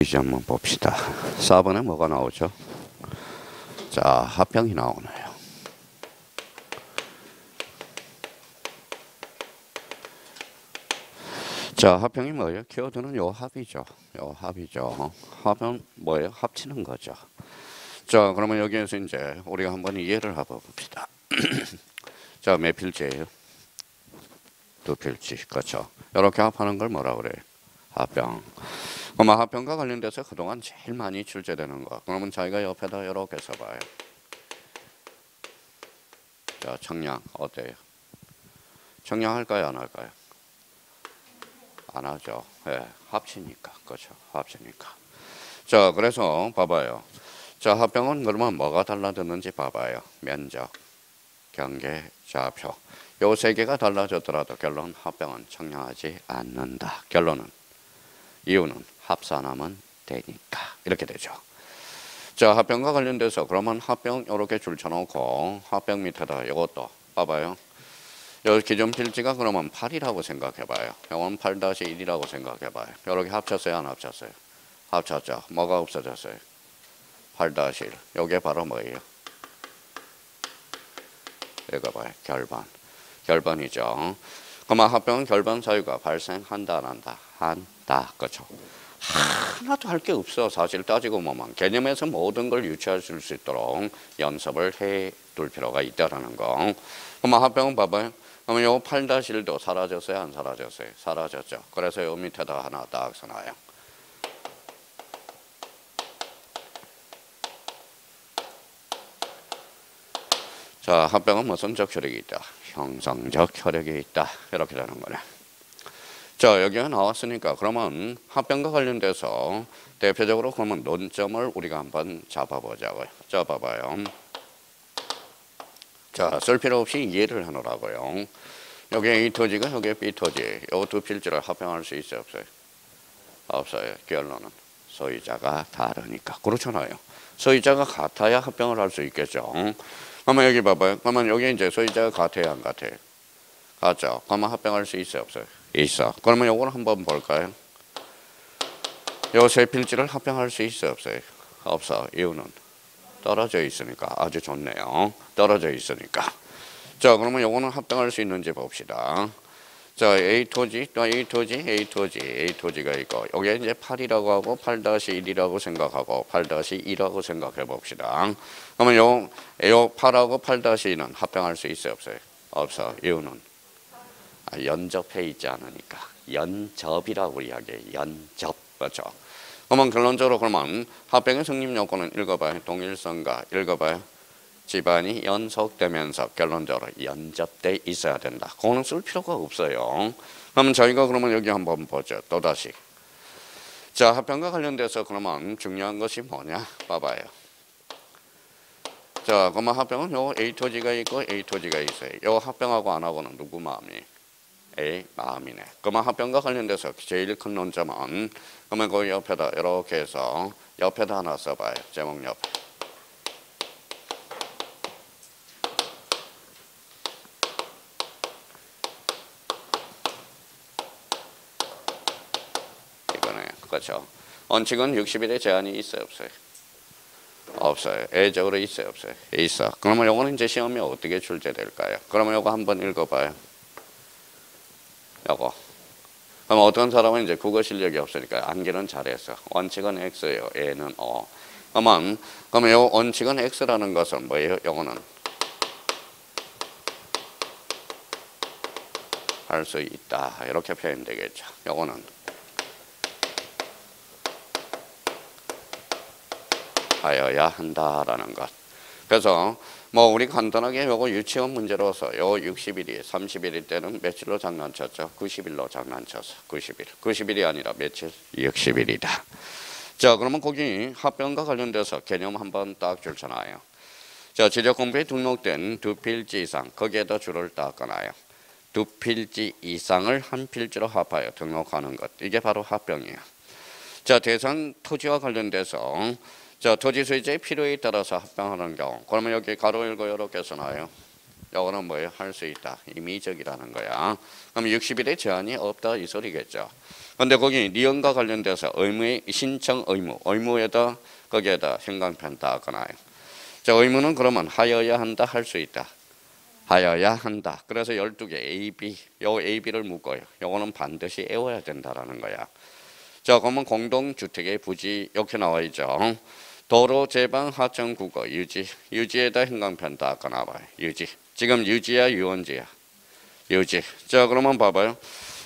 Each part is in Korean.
이제 한번 봅시다. 4번에 뭐가 나오죠? 자, 합병이 나오네요. 자, 합병이 뭐예요? 키워드는 요 합이죠. 요 합이죠. 합은 뭐예요? 합치는 거죠. 자, 그러면 여기에서 이제 우리가 한번 이해를 해봅시다. 자, 몇 필지예요? 두 필지. 그렇죠. 이렇게 합하는 걸 뭐라 그래요? 합병. 그러면 합병과 관련돼서 그동안 제일 많이 출제되는 거. 그러면 자기가 옆에다 이렇게 써봐요. 자, 청량 어때요? 청량할까요? 안 할까요? 안 하죠. 예, 합치니까. 그렇죠. 합치니까. 자, 그래서 봐봐요. 자, 합병은 그러면 뭐가 달라졌는지 봐봐요. 면적, 경계, 좌표. 요 세 개가 달라졌더라도 결론 합병은 청량하지 않는다. 결론은 이유는 합산하면 되니까. 이렇게 되죠. 자, 합병과 관련돼서 그러면 합병 이렇게 줄쳐놓고 합병 밑에다 이것도 봐봐요. 여기 기존 필지가 그러면 8이라고 생각해봐요. 이건 8-1이라고 생각해봐요. 이렇게 합쳤어요? 안 합쳤어요? 합쳤죠. 뭐가 없어졌어요? 8-1. 이게 바로 뭐예요? 이거 봐요. 결반. 결반이죠. 그러면 합병은 결반 사유가 발생한다 안 한다? 한다. 그렇죠. 하나도 할 게 없어. 사실 따지고 보면 개념에서 모든 걸 유추할 수 있도록 연습을 해둘 필요가 있다라는 거. 그러면 합병은 봐봐요. 그러면 요 8-1도 사라졌어요? 안 사라졌어요? 사라졌죠. 그래서 요 밑에다 하나 딱 써놔요. 자, 합병은 무슨 적 혈액이 있다? 형성적 혈액이 있다. 이렇게 되는 거네. 자, 여기가 나왔으니까 그러면 합병과 관련돼서 대표적으로 그러면 논점을 우리가 한번 잡아보자고요. 잡아봐요. 자, 쓸 필요 없이 이해를 하느라고요. 여기 A 토지가 여기 B 토지. 요 두 필지를 합병할 수 있어요? 없어요? 없어요. 결론은 소유자가 다르니까. 그렇잖아요. 소유자가 같아야 합병을 할 수 있겠죠. 그러면 여기 봐봐요. 그러면 여기 이제 소유자가 같아요? 안 같아요? 같죠. 그러면 합병할 수 있어요? 없어요? 있어. 그러면 요거는 한번 볼까요? 요 세 필지를 합병할 수 있어요? 없어요? 없어. 이유는 떨어져 있으니까. 아주 좋네요. 떨어져 있으니까. 자, 그러면 요거는 합병할 수 있는지 봅시다. 자, A 토지, 또 A 토지, A 토지, A 토지가 있고, 여기 이제 8이라고 하고 8-1이라고 생각하고 8-2라고 생각해 봅시다. 그러면 요 8하고 8-2는 합병할 수 있어요? 없어요? 없어. 이유는 연접해 있지 않으니까. 연접이라고 이야기해요. 연접. 그렇죠. 그러면 결론적으로 그러면 합병의 성립 요건은 읽어봐요. 동일성과 읽어봐요. 집안이 연속되면서 결론적으로 연접돼 있어야 된다. 그거는 쓸 필요가 없어요. 그러면 저희가 그러면 여기 한번 보죠. 또다시. 자, 합병과 관련돼서 그러면 중요한 것이 뭐냐? 봐봐요. 자, 그러면 합병은 요 A 토지가 있고 A 토지가 있어요. 요 합병하고 안 하고는 누구 마음이? A 마음이네. 그러면 합병과 관련돼서 제일 큰 논점은 그러면 그 옆에다 이렇게 해서 옆에다 하나 써봐요. 제목 옆에. 이거네. 그렇죠. 원칙은 60일의 제한이 있어요? 없어요? 없어요. 예적으로 있어요? 없어요? 있어. 그러면 요거는 이제 시험에 어떻게 출제될까요? 그러면 요거 한번 읽어봐요. 요거. 그럼 어떤 사람은 이제 국어 실력이 없으니까 암기는 잘했어. 원칙은 X예요. A는 O. 그러면 요 원칙은 X라는 것은 뭐예요? 요거는 할 수 있다. 이렇게 표현되겠죠. 요거는 하여야 한다라는 것. 그래서 뭐 우리 간단하게 요거 유치원 문제로서 요 60일이 30일일 때는 며칠로 장난쳤죠? 90일로 장난쳤어. 90일. 90일이 아니라 며칠? 60일이다. 자, 그러면 거기 합병과 관련돼서 개념 한번 딱 줄쳐놔요. 자, 지적공부에 등록된 두 필지 이상 거기에다 줄을 딱 꺼놔요. 두 필지 이상을 한 필지로 합하여 등록하는 것. 이게 바로 합병이에요. 자, 대상 토지와 관련돼서 자, 토지 소유자의 필요에 따라서 합병하는 경우. 그러면 여기 가로 열고 이렇게 써놔요. 요거는 뭐예요? 할 수 있다. 임의적이라는 거야. 그럼 60일에 제한이 없다 이 소리겠죠. 근데 거기 니은과 관련돼서 의무의 신청 의무에다 거기에다 형광펜 닿거나. 자, 의무는 그러면 하여야 한다, 할 수 있다. 하여야 한다. 그래서 12개 A, B. 요 A, B를 묶어요. 요거는 반드시 외워야 된다라는 거야. 자, 그러면 공동주택의 부지 이렇게 나와 있죠. 도로, 제방, 하청, 국어, 유지. 유지에다 형광펜 닿거나 봐요. 유지. 지금 유지야, 유원지야? 유지. 자, 그러면 봐봐요.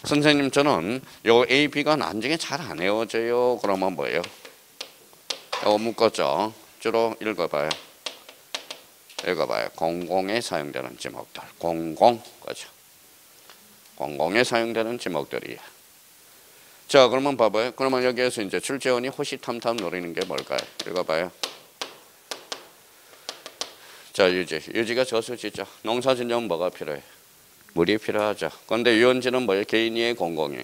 선생님, 저는 요 A, B가 나중에 잘 안 외워져요. 그러면 뭐예요? 요거 묶었죠. 주로 읽어봐요. 읽어봐요. 공공에 사용되는 지목들. 공공. 그죠? 공공에 사용되는 지목들이야. 자, 그러면 봐봐요. 그러면 여기에서 이제 출제원이 호시탐탐 노리는 게 뭘까요? 읽어봐요. 자, 유지. 유지가 저수지죠. 농사짓려면 뭐가 필요해? 물이 필요하죠. 그런데 유원지는 뭐예요? 개인이에요, 공공이?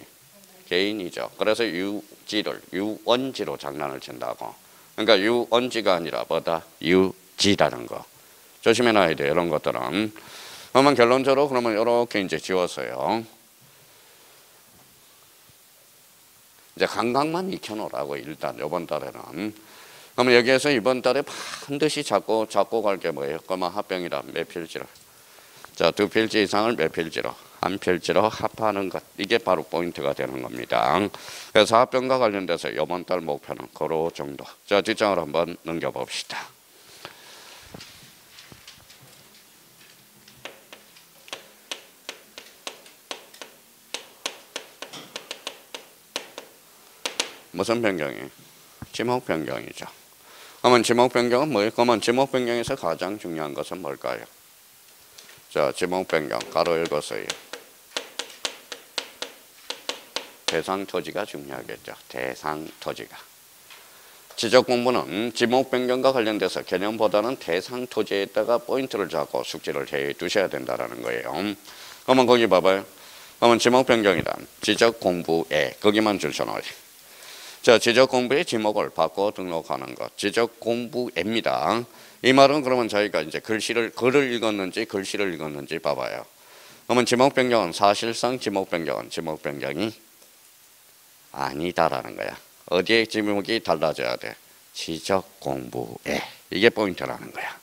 개인이죠. 그래서 유지를 유원지로 장난을 친다고. 그러니까 유원지가 아니라 뭐다? 유지라는 거. 조심해놔야 돼요. 이런 것들은. 그러면 결론적으로 그러면 이렇게 이제 지웠어요. 이제 감각만 익혀놓으라고 일단 이번 달에는. 그러면 여기에서 이번 달에 반드시 잡고 갈 게 뭐예요? 그러면 합병이라 몇 필지를. 자, 2필지 이상을 몇 필지로? 한 필지로 합하는 것. 이게 바로 포인트가 되는 겁니다. 그래서 합병과 관련돼서 이번 달 목표는 그로 정도. 자, 뒷장을 한번 넘겨봅시다. 무슨 변경이? 지목 변경이죠. 그러면 지목 변경은 뭐예요? 그러면 지목 변경에서 가장 중요한 것은 뭘까요? 자, 지목 변경 가로 읽었어요. 대상 토지가 중요하겠죠. 대상 토지가. 지적 공부는 지목 변경과 관련돼서 개념보다는 대상 토지에다가 포인트를 잡고 숙지를 해 두셔야 된다는 거예요. 그러면 거기 봐봐요. 그러면 지목 변경이란 지적 공부에 거기만 줄쳐놓아요. 자, 지적 공부의 지목을 바꿔 등록하는 것. 지적 공부입니다. 이 말은 그러면 저희가 이제 글을 읽었는지 글씨를 읽었는지 봐봐요. 그러면 지목 변경은 사실상 지목 변경이 아니다라는 거야. 어디에 지목이 달라져야 돼? 지적 공부에. 이게 포인트라는 거야.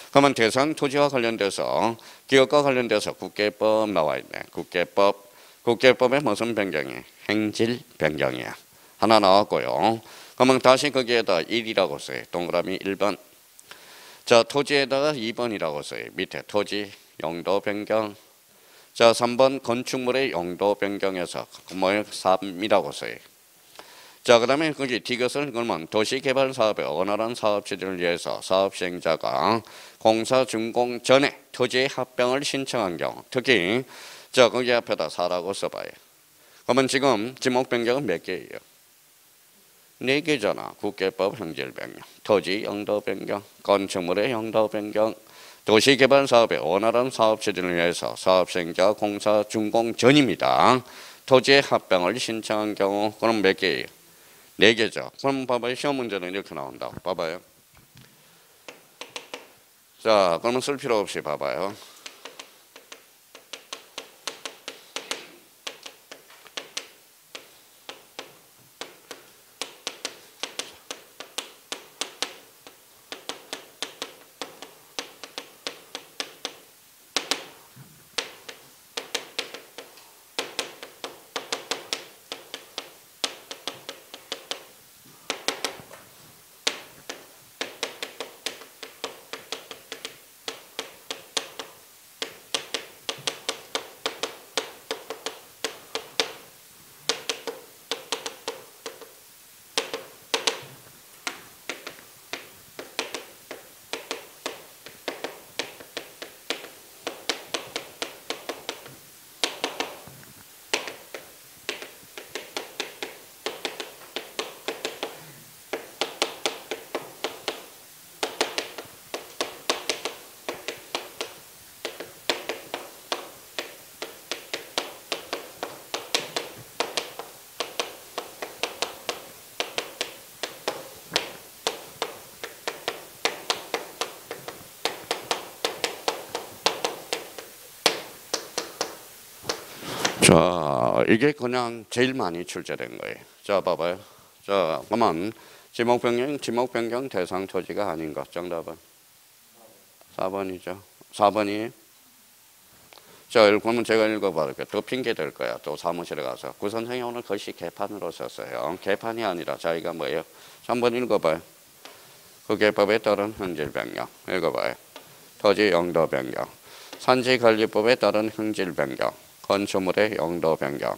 그러면 대상 토지와 관련돼서 기업과 관련돼서 국계법 나와 있네. 국계법에 무슨 변경이? 행질 변경이야. 하나 나왔고요. 그러면 다시 거기에다 1이라고 써요. 동그라미 1번. 자, 토지에다가 2번이라고 써요. 밑에 토지 용도 변경. 자, 3번 건축물의 용도 변경에서 뭐예요? 3이라고 써요. 자, 그 다음에 거기 D것을 그러면 도시개발사업의 원활한 사업 추진을 위해서 사업 시행자가 공사 준공 전에 토지의 합병을 신청한 경우, 특히 자, 거기 앞에다 4라고 써봐요. 그러면 지금 지목 변경은 몇 개예요? 4개잖아. 국계법 형질 변경, 토지 용도 변경, 건축물의 용도 변경, 도시개발사업의 원활한 사업 추진을 위해서 사업 시행자 공사 준공 전입니다. 토지의 합병을 신청한 경우 그럼 몇 개예요? 4개죠. 그럼 봐봐요. 시험 문제는 이렇게 나온다고. 봐봐요. 자, 그러면 쓸 필요 없이 봐봐요. 자, 이게 그냥 제일 많이 출제된 거예요. 자, 봐봐요. 자, 그러면 지목 변경 대상 토지가 아닌 것. 정답은 4번이죠. 4번이. 자, 그러면 제가 읽어봐볼게요. 더 핑계 될 거야. 또 사무실에 가서. 구 선생님 오늘 글씨 개판으로 썼어요. 개판이 아니라 자기가 뭐예요? 3번 읽어봐요. 그 개법에 따른 형질 변경. 읽어봐요. 토지 용도 변경. 산지 관리법에 따른 형질 변경. 건축물의 용도 변경.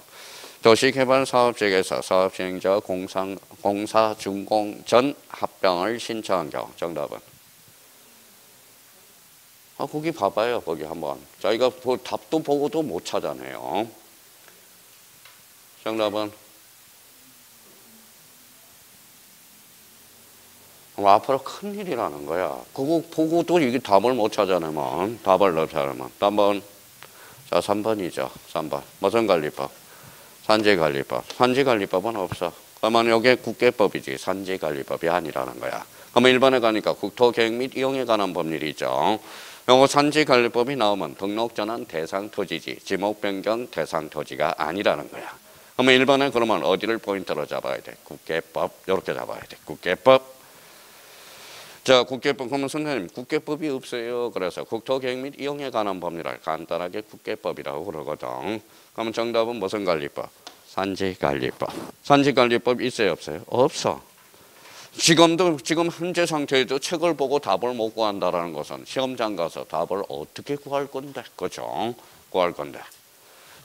도시개발 사업지에서 사업 시행자 공사 준공 전 합병을 신청한 경우. 정답은? 거기 봐봐요. 거기 한번. 자기가 답도 보고도 못 찾아내요. 정답은? 앞으로 큰일이라는 거야. 그거 보고도 이게 답을 못 찾아내면, 답을 못 찾아내면. 한번, 자, 3번이죠. 3번. 무슨 관리법? 산지관리법. 산지관리법은 없어. 그러면 이게 국계법이지. 산지관리법이 아니라는 거야. 그러면 1번에 가니까 국토계획 및 이용에 관한 법률이죠. 요거 산지관리법이 나오면 등록전환 대상 토지지. 지목변경 대상 토지가 아니라는 거야. 그러면 1번에 그러면 어디를 포인트로 잡아야 돼? 국계법. 이렇게 잡아야 돼. 국계법. 자, 국계법. 그러면 선생님, 국계법이 없어요. 그래서 국토계획 및 이용에 관한 법률을 간단하게 국계법이라고 그러거든. 그러면 정답은 무슨 관리법? 산지관리법. 산지관리법 있어요, 없어요? 없어. 지금 현재 상태에도 책을 보고 답을 못 구한다라는 것은 시험장 가서 답을 어떻게 구할 건데, 그죠? 구할 건데.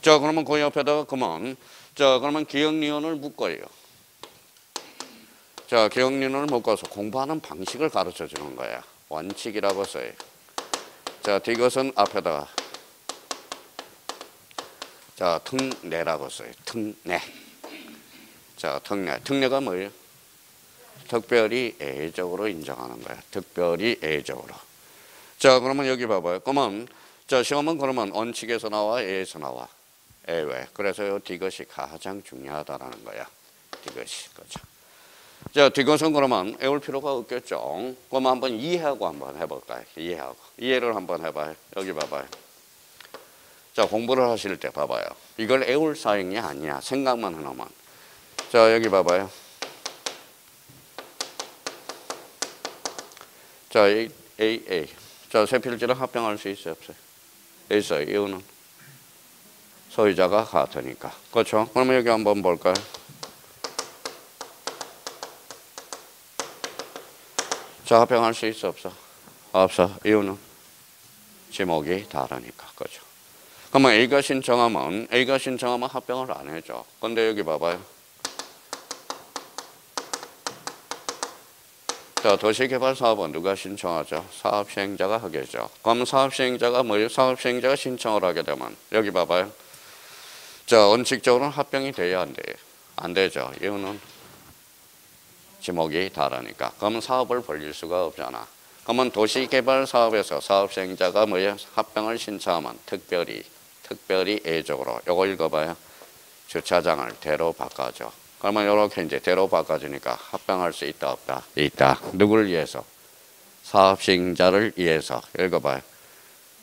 자, 그러면 그 옆에다가 그러면 기억리언을 묶어요. 자, 기억리언을 묶어서 공부하는 방식을 가르쳐 주는 거야. 원칙이라고 써요. 자, 이것은 앞에다가 자, 특례라고 써요. 특례. 자, 특례. 특례가 뭐예요? 특별히 예외적으로 인정하는 거야. 특별히 예외적으로. 자, 그러면 여기 봐봐요. 그러면 자, 시험은 그러면 원칙에서 나와, 예에서 나와. 예외. 그래서 이것이 가장 중요하다라는 거야. 이것이. 그렇죠. 자, 이것은 그러면 외울 필요가 없겠죠. 그럼 한번 이해하고 한번 해볼까요? 이해하고. 이해를 한번 해봐요. 여기 봐봐요. 자, 공부를 하실 때 봐봐요. 이걸 외울 사항이 아니야. 생각만 하나만. 자, 여기 봐봐요. 자, A. 자, 세 필지를 합병할 수 있어요, 없어요? 있어요. 이유는 소유자가 같으니까. 그렇죠? 그러면 여기 한번 볼까요? 자, 합병할 수 있어, 없어? 없어. 이유는 지목이 다르니까. 그렇죠? 그러면 A가 신청하면 합병을 안 해줘. 근데 여기 봐봐요. 자, 도시개발사업은 누가 신청하죠? 사업시행자가 하겠죠. 그럼 사업시행자가 뭐예요? 사업시행자가 신청을 하게 되면 여기 봐봐요. 자, 원칙적으로는 합병이 돼야 안 돼요? 안 되죠. 이유는 지목이 다르니까. 그러면 사업을 벌릴 수가 없잖아. 그러면 도시개발사업에서 사업시행자가 뭐예요? 합병을 신청하면 특별히 예외적으로 요거 읽어봐요. 주차장을 대로 바꿔줘. 그러면 이렇게 이제 대로 바꿔주니까 합병할 수 있다, 없다? 있다. 누구를 위해서? 사업시행자를 위해서. 읽어봐요.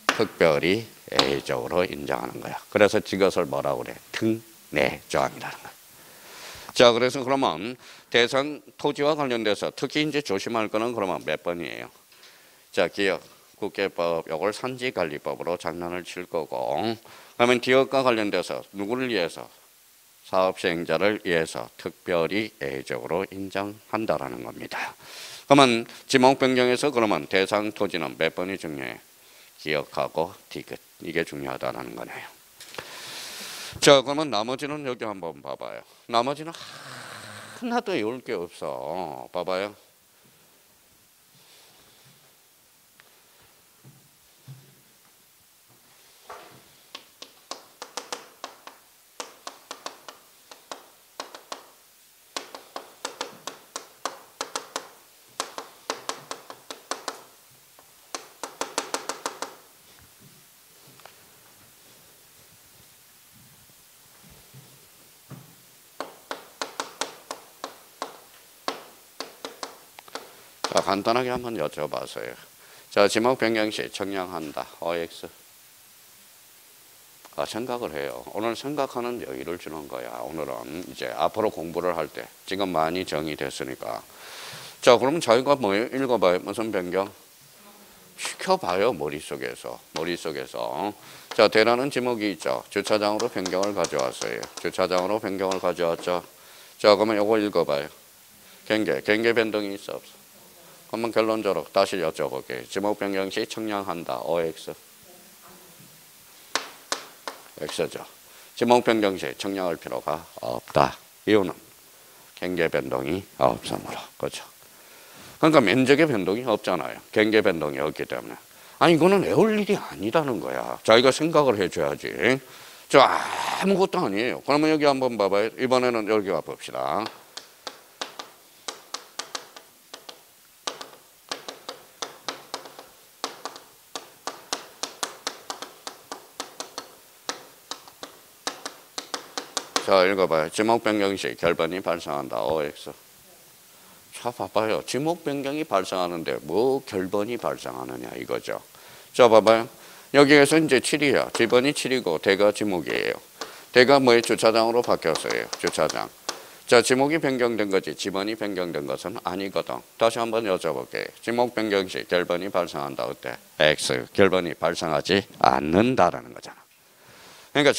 특별히 예외적으로 인정하는 거야. 그래서 이것을 뭐라고 그래? 특례조항이라는 거야. 자, 그래서 그러면 대상 토지와 관련돼서 특히 이제 조심할 거는 그러면 몇 번이에요? 자, 기억, 국계법, 요걸 산지관리법으로 장난을 칠 거고, 그러면 기업과 관련돼서 누구를 위해서? 사업시행자를 위해서 특별히 예외적으로 인정한다라는 겁니다. 그러면 지목변경에서 그러면 대상 토지는 몇 번이 중요해? 기억하고 디귿. 이게 중요하다는 거네요. 자, 그러면 나머지는 여기 한번 봐봐요. 나머지는 하나도 외울 게 없어. 봐봐요. 자, 간단하게 한번 여쭤봐서요. 자, 지목 변경 시 청량한다. OX. 생각을 해요. 오늘 생각하는 여유를 주는 거야. 오늘은 이제 앞으로 공부를 할 때 지금 많이 정의됐으니까. 자, 그러면 자기가 뭐예요? 읽어봐요. 무슨 변경? 시켜봐요. 머릿속에서. 자, 대라는 지목이 있죠. 주차장으로 변경을 가져왔어요. 주차장으로 변경을 가져왔죠. 자, 그러면 이거 읽어봐요. 경계 변동이 있어 없어? 그러면 결론적으로 다시 여쭤볼게요. 지목 변경 시 청량한다. OX. X죠. 지목 변경 시 청량할 필요가 없다. 이유는 경계 변동이 없으므로. 그렇죠. 그러니까 면적의 변동이 없잖아요. 경계 변동이 없기 때문에. 아니 이거는 외울 일이 아니라는 거야. 자기가 생각을 해줘야지. 저 아무것도 아니에요. 그러면 여기 한번 봐봐요. 이번에는 여기 와 봅시다. 자, 읽어봐요. 지목 변경 시 결번이 발생한다. OX. 자, 봐봐요. 지목 변경이 발생하는데 뭐 결번이 발생하느냐 이거죠. 자, 봐봐요. 여기에서 이제 7이야. 지번이 7이고 대가 지목이에요. 대가 뭐의 주차장으로 바뀌었어요. 주차장. 자, 지목이 변경된 거지 지번이 변경된 것은 아니거든. 다시 한번 여쭤볼게요. 지목 변경 시 결번이 발생한다. 어때? X. 결번이 발생하지 않는다라는 거잖아. 그러니까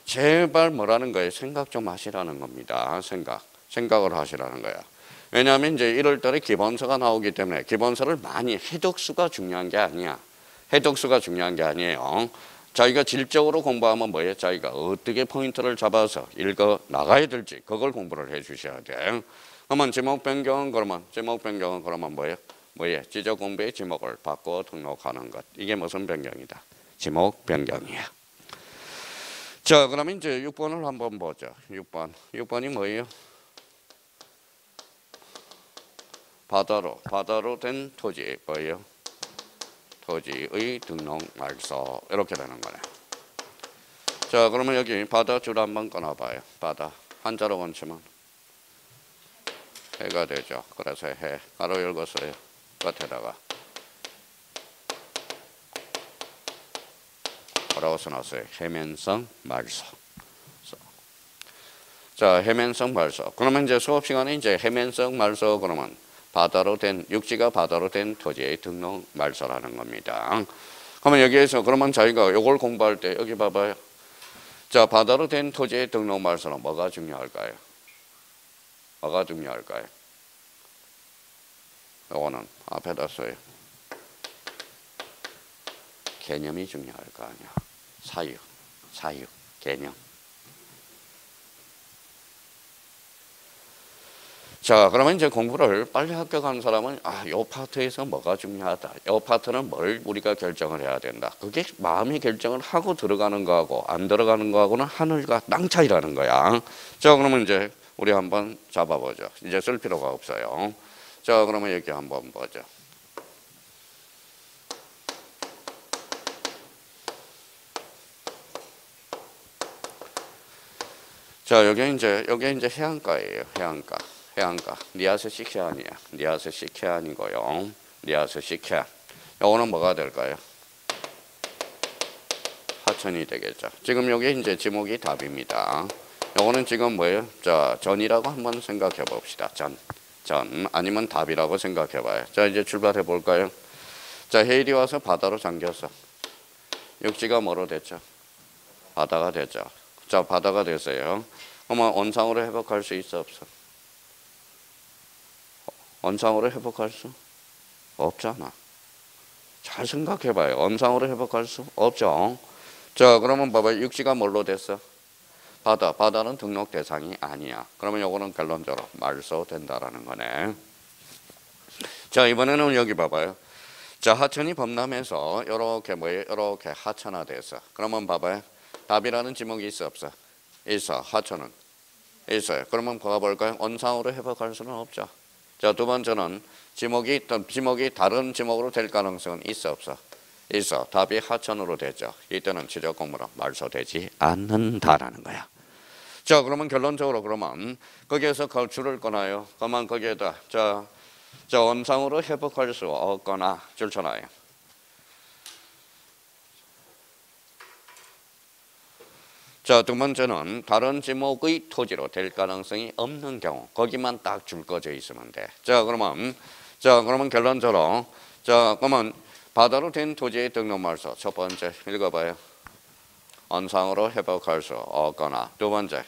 제발 뭐라는 거예요? 생각 좀 하시라는 겁니다. 생각을 하시라는 거야. 왜냐하면 이제 1월 달에 기본서가 나오기 때문에 기본서를 많이 해독수가 중요한 게 아니야. 해독수가 중요한 게 아니에요. 자기가 질적으로 공부하면 뭐예요? 자기가 어떻게 포인트를 잡아서 읽어 나가야 될지 그걸 공부를 해 주셔야 돼. 그러면 지목 변경은 그러면 뭐예요? 지적 공부의 지목을 바꿔 등록하는 것. 이게 무슨 변경이다? 지목 변경이야. 자, 그러면 이제 6번을 한번 보죠. 6번이 뭐예요? 바다로 된 토지 뭐예요? 토지의 등록 말소 이렇게 되는 거네. 자, 그러면 여기 바다 줄 한번 끊어봐요. 바다 한자로 건치면 해가 되죠. 그래서 해 가로 열었어요. 끝에다가 뭐라고 써놨어요? 해면성 말소. 자, 해면성 말소. 그러면 이제 수업 시간에 이제 해면성 말소 그러면 육지가 바다로 된 토지의 등록 말소라는 겁니다. 그러면 여기에서 그러면 저희가 이걸 공부할 때 여기 봐봐요. 자, 바다로 된 토지의 등록 말소는 뭐가 중요할까요? 요거는 앞에다 써요. 개념이 중요할 거 아니야. 사유, 개념. 자, 그러면 이제 공부를 빨리 합격하는 사람은 요 파트에서 뭐가 중요하다. 요 파트는 뭘 우리가 결정을 해야 된다. 그게 마음이 결정을 하고 들어가는 거하고 안 들어가는 거하고는 하늘과 땅 차이라는 거야. 자, 그러면 이제 우리 한번 잡아보죠. 이제 쓸 필요가 없어요. 자, 그러면 여기 한번 보죠. 자, 여기 이제 해안가예요. 해안가. 니아스 시케안이야. 니아스 시케안이고요. 니아스 시케안. 요거는 뭐가 될까요? 하천이 되겠죠. 지금 여기 이제 지목이 답입니다. 요거는 지금 뭐예요? 자, 전이라고 한번 생각해 봅시다. 전. 아니면 답이라고 생각해 봐요. 자, 이제 출발해 볼까요? 자, 해일이 와서 바다로 잠겼어. 육지가 뭐로 됐죠? 바다가 됐죠. 자, 바다가 됐어요. 그러면 원상으로 회복할 수 있어 없어? 원상으로 회복할 수 없잖아. 잘 생각해 봐요. 원상으로 회복할 수 없죠. 자, 그러면 봐봐요. 육지가 뭘로 됐어? 바다는 등록 대상이 아니야. 그러면 요거는 결론적으로 말소된다라는 거네. 자, 이번에는 여기 봐봐요. 자, 하천이 범람해서 요렇게 하천화돼서. 그러면 봐봐요. 답이라는 지목이 있어 없어? 있어. 하천은 있어요. 그러면 봐볼까요? 원상으로 회복할 수는 없죠. 자, 두 번째는 지목이 다른 지목으로 될 가능성은 있어 없어? 있어. 답이 하천으로 되죠. 이때는 지적 공부로 말소되지 않는다라는 거야. 자, 그러면 결론적으로 그러면 거기에서 줄을 꺼놔요. 그러면 거기에다 자 원상으로 회복할 수 없거나 줄 쳐놔요. 자, 두 번째는 다른 지목의 토지로 될 가능성이 없는 경우 거기만 딱 줄 꺼져 있으면 돼. 자, 그러면 결론적으로 그러면 바다로 된 토지의 등록말소 첫 번째 읽어봐요. 원상으로 회복할 수 없거나 두 번째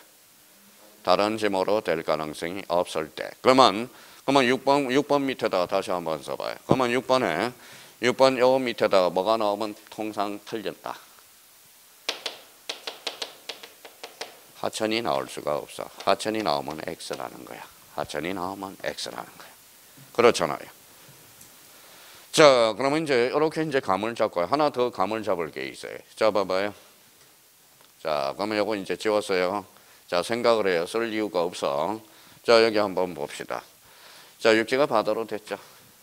다른 지목으로 될 가능성이 없을 때. 그러면 6번 밑에다가 다시 한번 써봐요. 그러면 6번 요 밑에다가 뭐가 나오면 통상 틀렸다. 하천이 나올 수가 없어. 하천이 나오면 X라는 거야. 하천이 나오면 X라는 거야. 그렇잖아요. 자, 그러면 이제 이렇게 이제 감을 잡고 하나 더 감을 잡을 게 있어요. 자, 봐봐요. 자, 그러면 요거 이제 지웠어요. 자, 생각을 해요. 쓸 이유가 없어. 자, 여기 한번 봅시다. 자, 육지가 바다로 됐죠.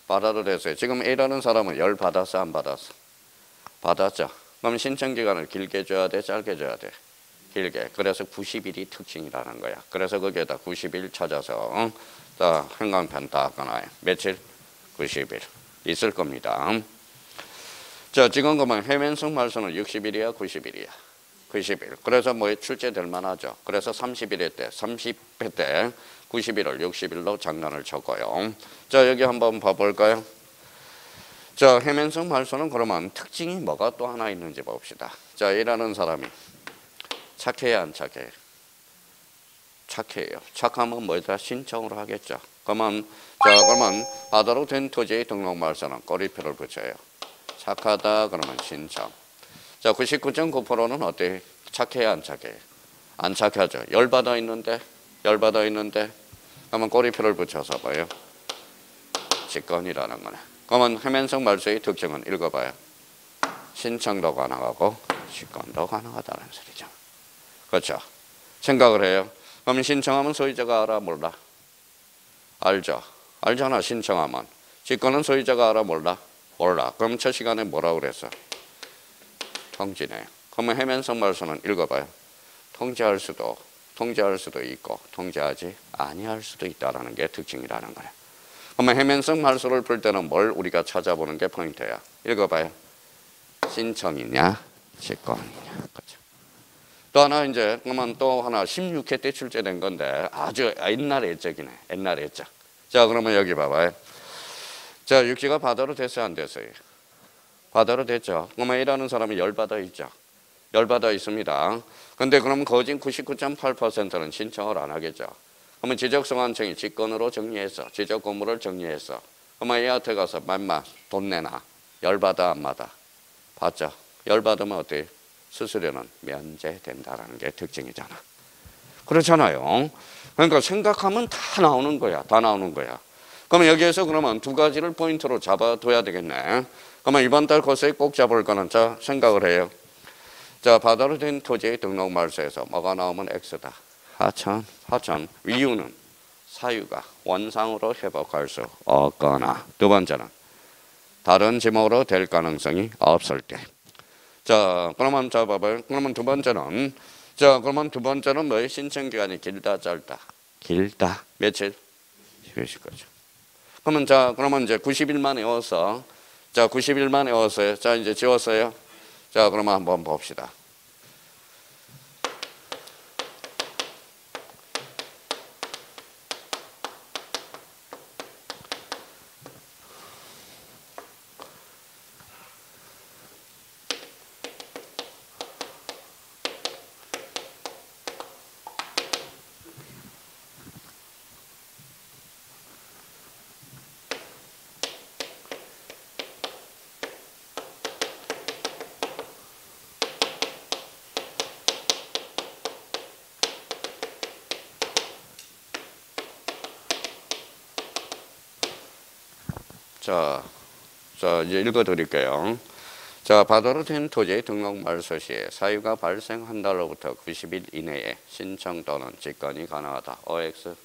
바다로 됐어요. 지금 A라는 사람은 열 받았어, 안 받았어? 받았죠. 그럼 신청 기간을 길게 줘야 돼, 짧게 줘야 돼? 길게. 그래서 90일이 특징이라는 거야. 그래서 거기에다 90일 찾아서 자, 행강편 다 꺼놔요. 며칠? 90일. 있을 겁니다. 자, 지금 그러면 해면성 말소는 60일이야, 90일이야? 90일. 그래서 뭐 출제될 만하죠. 그래서 30일 때, 30회 때 90일을 60일로 장난을 쳤고요. 자, 여기 한번 봐볼까요? 자, 해면성 말소는 그러면 특징이 뭐가 또 하나 있는지 봅시다. 자, 일하는 사람이 착해야 안 착해요? 착해요. 착하면 뭐다? 신청을 하겠죠. 그러면 바다로 된 토지의 등록 말소는 꼬리표를 붙여요. 착하다 그러면 신청. 자, 99.9%는 어때? 착해야 안 착해요? 안 착하죠. 열받아 있는데 그러면 꼬리표를 붙여서 봐요. 직권이라는 거네. 그러면 해면성 말소의 특징은 읽어봐요. 신청도 가능하고 직권도 가능하다는 소리죠. 그렇죠. 생각을 해요. 그럼 신청하면 소유자가 알아 몰라? 알죠. 알잖아. 신청하면. 직권은 소유자가 알아 몰라? 몰라. 그럼 첫 시간에 뭐라고 그랬어? 통지네. 그러면 해면성 말소는 읽어봐요. 통지할 수도 있고 통지하지 아니할 수도 있다는 게 특징이라는 거예요. 그러면 해면성 말소를 풀 때는 뭘 우리가 찾아보는 게 포인트야. 읽어봐요. 신청이냐 직권이냐. 그렇죠. 또 하나 이제 그러면 또 하나 16회 때 출제된 건데 아주 옛날에 했적이네. 옛날에 했적. 자, 그러면 여기 봐봐요. 자, 육지가 바다로 됐어요, 안 됐어요? 바다로 됐죠. 그러면 일하는 사람이 열받아 있죠. 열받아 있습니다. 근데 그러면 거진 99.8%는 신청을 안 하겠죠. 그러면 지적성환청이 직권으로 정리했어. 지적 건물을 정리했어. 그러면 얘한테 가서 맘마 돈 내놔. 열받아 안 받아? 받죠. 열받으면 어때요? 수수료는 면제된다라는 게 특징이잖아. 그렇잖아요. 그러니까 생각하면 다 나오는 거야. 다 나오는 거야. 그러면 여기에서 그러면 두 가지를 포인트로 잡아둬야 되겠네. 그러면 이번 달 코스에 꼭 잡을 거는 자, 생각을 해요. 자, 바다로 된 토지의 등록 말소에서 뭐가 나오면 X다. 하천. 이유는 사유가 원상으로 회복할 수 없거나 두 번째는 다른 지목으로 될 가능성이 없을 때. 자, 그러면 자 봐봐요. 그러면 두 번째는 뭐예요? 신청 기간이 길다 짧다. 길다. 며칠? 10일 거죠. 그러면 이제 90일만 외웠어. 자, 90일만 외웠어요. 자, 이제 지웠어요. 자, 그러면 한번 봅시다. 자, 이제 읽어드릴게요. 자, 바다로 된 토지의 등록 말소 시에 사유가 발생한 달로부터 90일 이내에 신청 또는 직권이 가능하다. OX.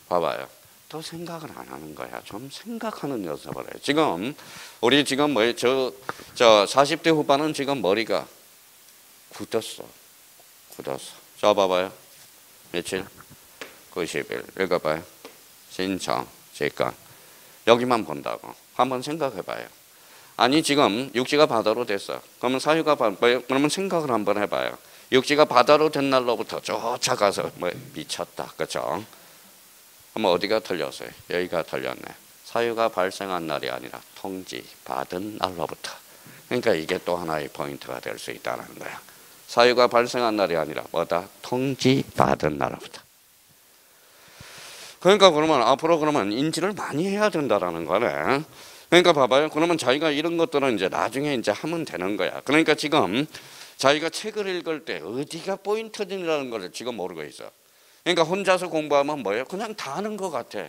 봐봐요. 또 생각을 안 하는 거야. 좀 생각하는 연습을 해. 우리 지금 40대 후반은 지금 머리가 굳었어. 자, 봐봐요. 며칠? 90일. 읽어봐요. 신청, 직권. 여기만 본다고. 한번 생각해봐요. 아니 지금 육지가 바다로 됐어. 그러면 사유가 그러면 생각을 한번 해봐요. 육지가 바다로 된 날로부터 쫓아가서 뭐 미쳤다, 그렇죠? 그럼 어디가 틀렸어요? 여기가 틀렸네. 사유가 발생한 날이 아니라 통지 받은 날로부터. 그러니까 이게 또 하나의 포인트가 될 수 있다는 거야. 사유가 발생한 날이 아니라 뭐다? 통지 받은 날로부터. 그러니까 그러면 앞으로 그러면 인지를 많이 해야 된다라는 거네. 그러니까 봐봐요. 그러면 자기가 이런 것들은 이제 나중에 이제 하면 되는 거야. 그러니까 지금 자기가 책을 읽을 때 어디가 포인트라는 걸 지금 모르고 있어. 그러니까 혼자서 공부하면 뭐예요? 그냥 다 아는 것 같아.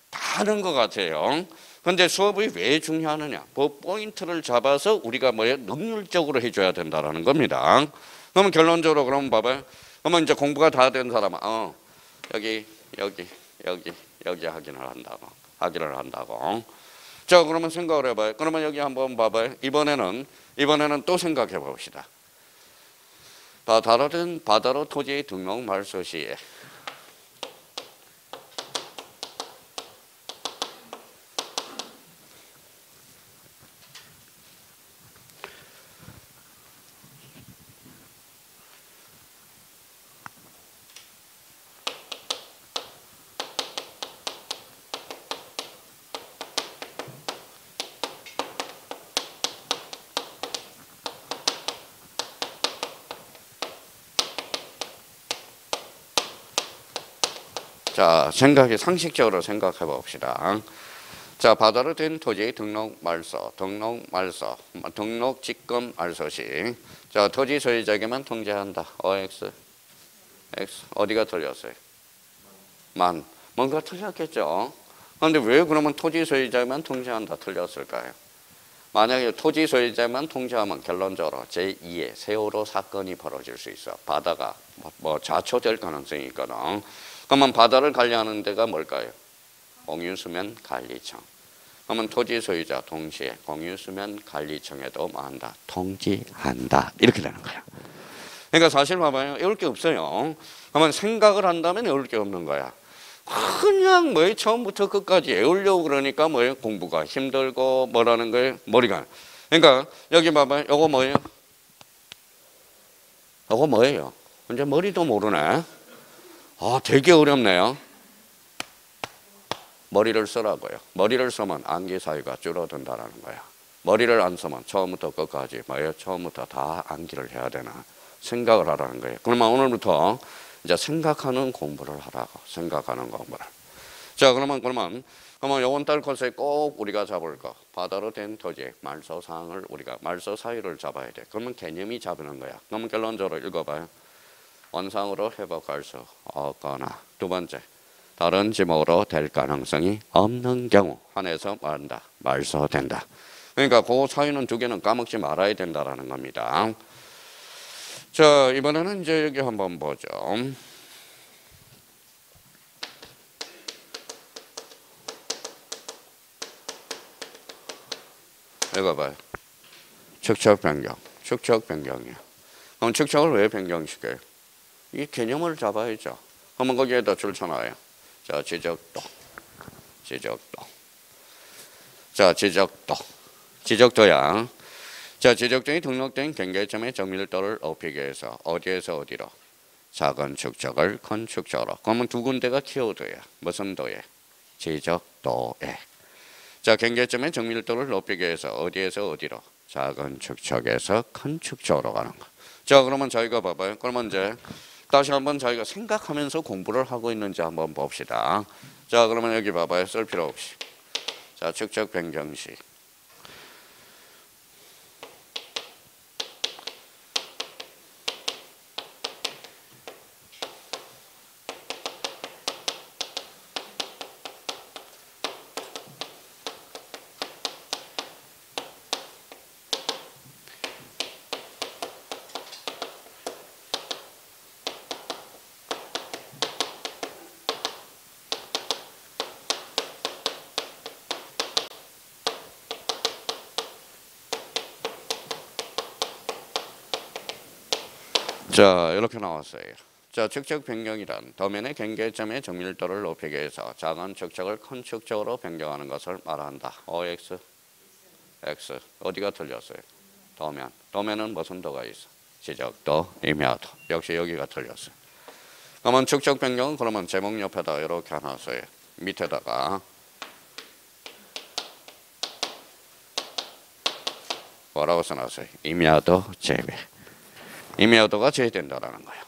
다 아는 것 같아요. 그런데 수업이 왜 중요하느냐? 그 포인트를 잡아서 우리가 뭐예요? 능률적으로 해줘야 된다라는 겁니다. 그러면 결론적으로 그러면 봐봐요. 그러면 이제 공부가 다 된 사람은 여기 하기를 한다고. 자, 그러면 생각을 해봐요. 그러면 여기 한번 봐봐요. 이번에는 또 생각해 봅시다. 바다로 토지 등록 말소 시에 자, 상식적으로 생각해 봅시다. 자, 바다로 된 토지 등록 직권 말소 시. 자, 토지 소유자에게만 통지한다. OX. X. 어디가 틀렸어요? 만. 뭔가 틀렸겠죠? 그런데 왜 그러면 토지 소유자에게만 통지한다 틀렸을까요? 만약에 토지 소유자만 통지하면 결론적으로 제2의 세월호 사건이 벌어질 수 있어. 바다가 뭐 좌초될 가능성이 있거든. 그러면 바다를 관리하는 데가 뭘까요? 공유수면 관리청. 그러면 토지 소유자 동시에 공유수면 관리청에도 뭐 한다? 통지한다. 이렇게 되는 거야. 그러니까 사실 봐봐요. 외울 게 없어요. 그러면 생각을 한다면 외울 게 없는 거야. 그냥 뭐예요? 처음부터 끝까지 외우려고 그러니까 뭐예요? 공부가 힘들고 뭐라는 거예요? 머리가. 그러니까 여기 봐봐요. 요거 뭐예요? 요거 뭐예요? 이제 머리도 모르네. 되게 어렵네요. 머리를 쓰라고요. 머리를 쓰면 암기 사유가 줄어든다는 거야. 머리를 안 쓰면 처음부터 끝까지 뭐예요? 처음부터 다 암기를 해야 되나? 생각을 하라는 거예요. 그러면 오늘부터 이제 생각하는 공부를 하라고. 생각하는 공부를. 자, 그러면 요번 달 코스에 꼭 우리가 잡을 거. 바다로 된 토지 말소 사항을 우리가 말소 사유를 잡아야 돼. 그러면 개념이 잡는 거야. 그러면 결론적으로 읽어봐요. 원상으로 회복할 수 없거나 두 번째 다른 지목으로 될 가능성이 없는 경우 한해서 말한다. 말소된다. 그러니까 그 사유는 두 개는 까먹지 말아야 된다라는 겁니다. 자, 이번에는 이제 여기 한번 보죠. 읽어봐요. 축척 변경이야. 그럼 축척을 왜 변경시켜요? 이 개념을 잡아야죠. 그러면 거기에다 줄쳐놔요. 자, 지적도. 자, 지적도야. 자, 지적도에 등록된 경계점의 정밀도를 높이기 위해서 어디에서 어디로? 작은 축척을 큰 축척으로. 그러면 두 군데가 키워드야. 무슨 도에? 지적도에. 자, 경계점의 정밀도를 높이기 위해서 어디에서 어디로? 작은 축척에서 큰 축척으로 가는 거. 자, 그러면 저희가 봐봐요. 그러면 이제 다시 한번 저희가 생각하면서 공부를 하고 있는지 한번 봅시다. 자, 그러면 여기 봐봐요. 쓸 필요 없이. 자, 축척 변경 시. 자, 이렇게 나왔어요. 자, 축척 변경이란 도면의 경계점의 정밀도를 높이기 위해서 작은 축척을 큰 축척으로 변경하는 것을 말한다. OX. X. 어디가 틀렸어요? 도면. 도면은 무슨 도가 있어? 지적도, 임야도. 역시 여기가 틀렸어요. 그러면 축적 변경은 그러면 제목 옆에다 이렇게 하나 써요. 밑에다가 뭐라고 써놨어요? 임야도 제외. 임야도가 제외된다라는 거예요.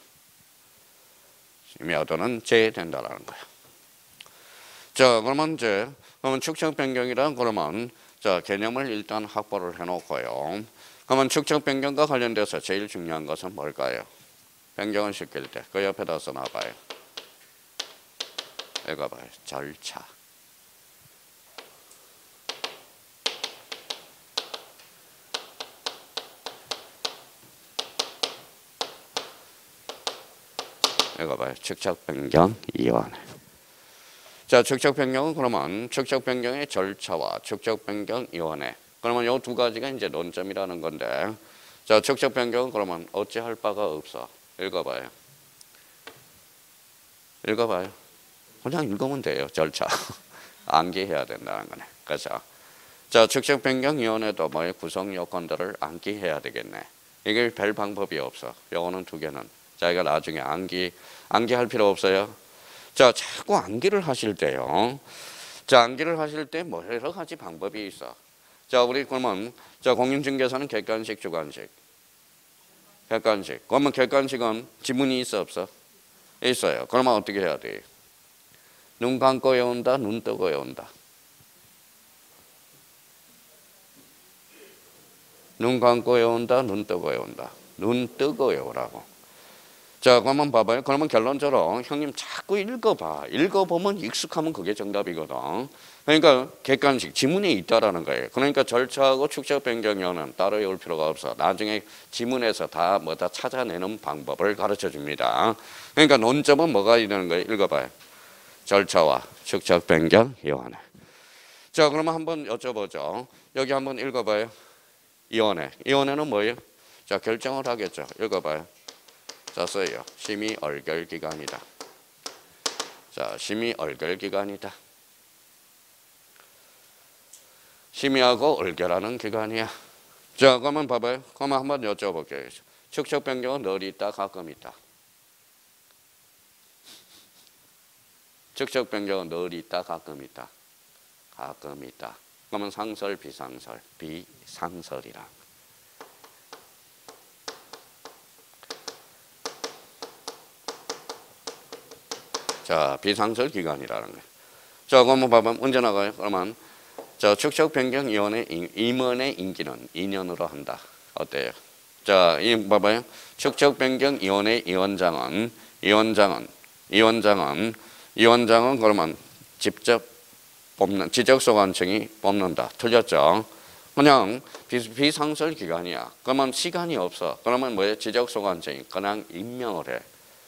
임야도는 제외된다라는 거예요. 자, 그러면 축적 변경이란 그러면 자, 개념을 일단 확보를 해놓고요. 그러면 축적 변경과 관련돼서 제일 중요한 것은 뭘까요? 변경을 시킬 때 그 옆에다 써놔봐요. 읽어봐요. 절차. 읽어봐요. 축적 변경 위원회. 자, 축적 변경은 그러면 축적 변경의 절차와 축적 변경 위원회. 그러면 이 두 가지가 이제 논점이라는 건데, 자, 축적 변경은 그러면 어찌할 바가 없어. 읽어봐요. 읽어봐요. 그냥 읽으면 돼요. 절차. 암기해야 된다는 거네. 그래서 자, 축적 변경 위원회도 뭐의 구성 요건들을 암기해야 되겠네. 이게 별 방법이 없어. 요거는 두 개는 자기가 나중에 암기할 필요 없어요. 자, 자꾸 암기를 하실 때요. 자, 암기를 하실 때 뭐 여러 가지 방법이 있어. 자, 우리 그러면 자, 공인중개사는 객관식, 주관식. 객관식. 그러면 객관식은 지문이 있어 없어? 있어요. 그러면 어떻게 해야 돼? 눈 감고 외운다, 눈 뜨고 외운다. 눈 감고 외운다, 눈 뜨고 외운다. 눈 뜨고 외우라고. 자, 그러면 봐봐요. 그러면 결론적으로 형님 자꾸 읽어봐. 읽어보면 익숙하면 그게 정답이거든. 그러니까 객관식, 지문에 있다라는 거예요. 그러니까 절차하고 축적 변경위원회는 따로 외울 필요가 없어. 나중에 지문에서 다 찾아내는 방법을 가르쳐 줍니다. 그러니까 논점은 뭐가 있는 거예요? 읽어봐요. 절차와 축적 변경위원회. 자, 그러면 한번 여쭤보죠. 여기 한번 읽어봐요. 위원회. 위원회는 뭐예요? 자, 결정을 하겠죠. 읽어봐요. 자, 써요. 심의 얼결 기관이다. 자, 심의 얼결 기관이다. 심의하고 얼결하는 기관이야. 자, 그러면 봐봐요. 그러면 한번 여쭤볼게요. 축적 변경은 늘 있다, 가끔 있다. 축적 변경은 늘 있다, 가끔 있다. 가끔 있다. 그러면 상설, 비상설, 비상설이라. 자, 비상설 기간이라는 거예요. 자, 그러면 봐봐. 언제 나가요? 그러면 자, 축적 변경 위원회 임원의 임기는 2년으로 한다. 어때요? 자, 이 봐봐요. 축적 변경 위원회 위원장은 그러면 직접 뽑는 지적소관청이 뽑는다. 틀렸죠? 그냥 비상설 기간이야. 그러면 시간이 없어. 그러면 뭐예요? 지적소관청이 그냥 임명을 해.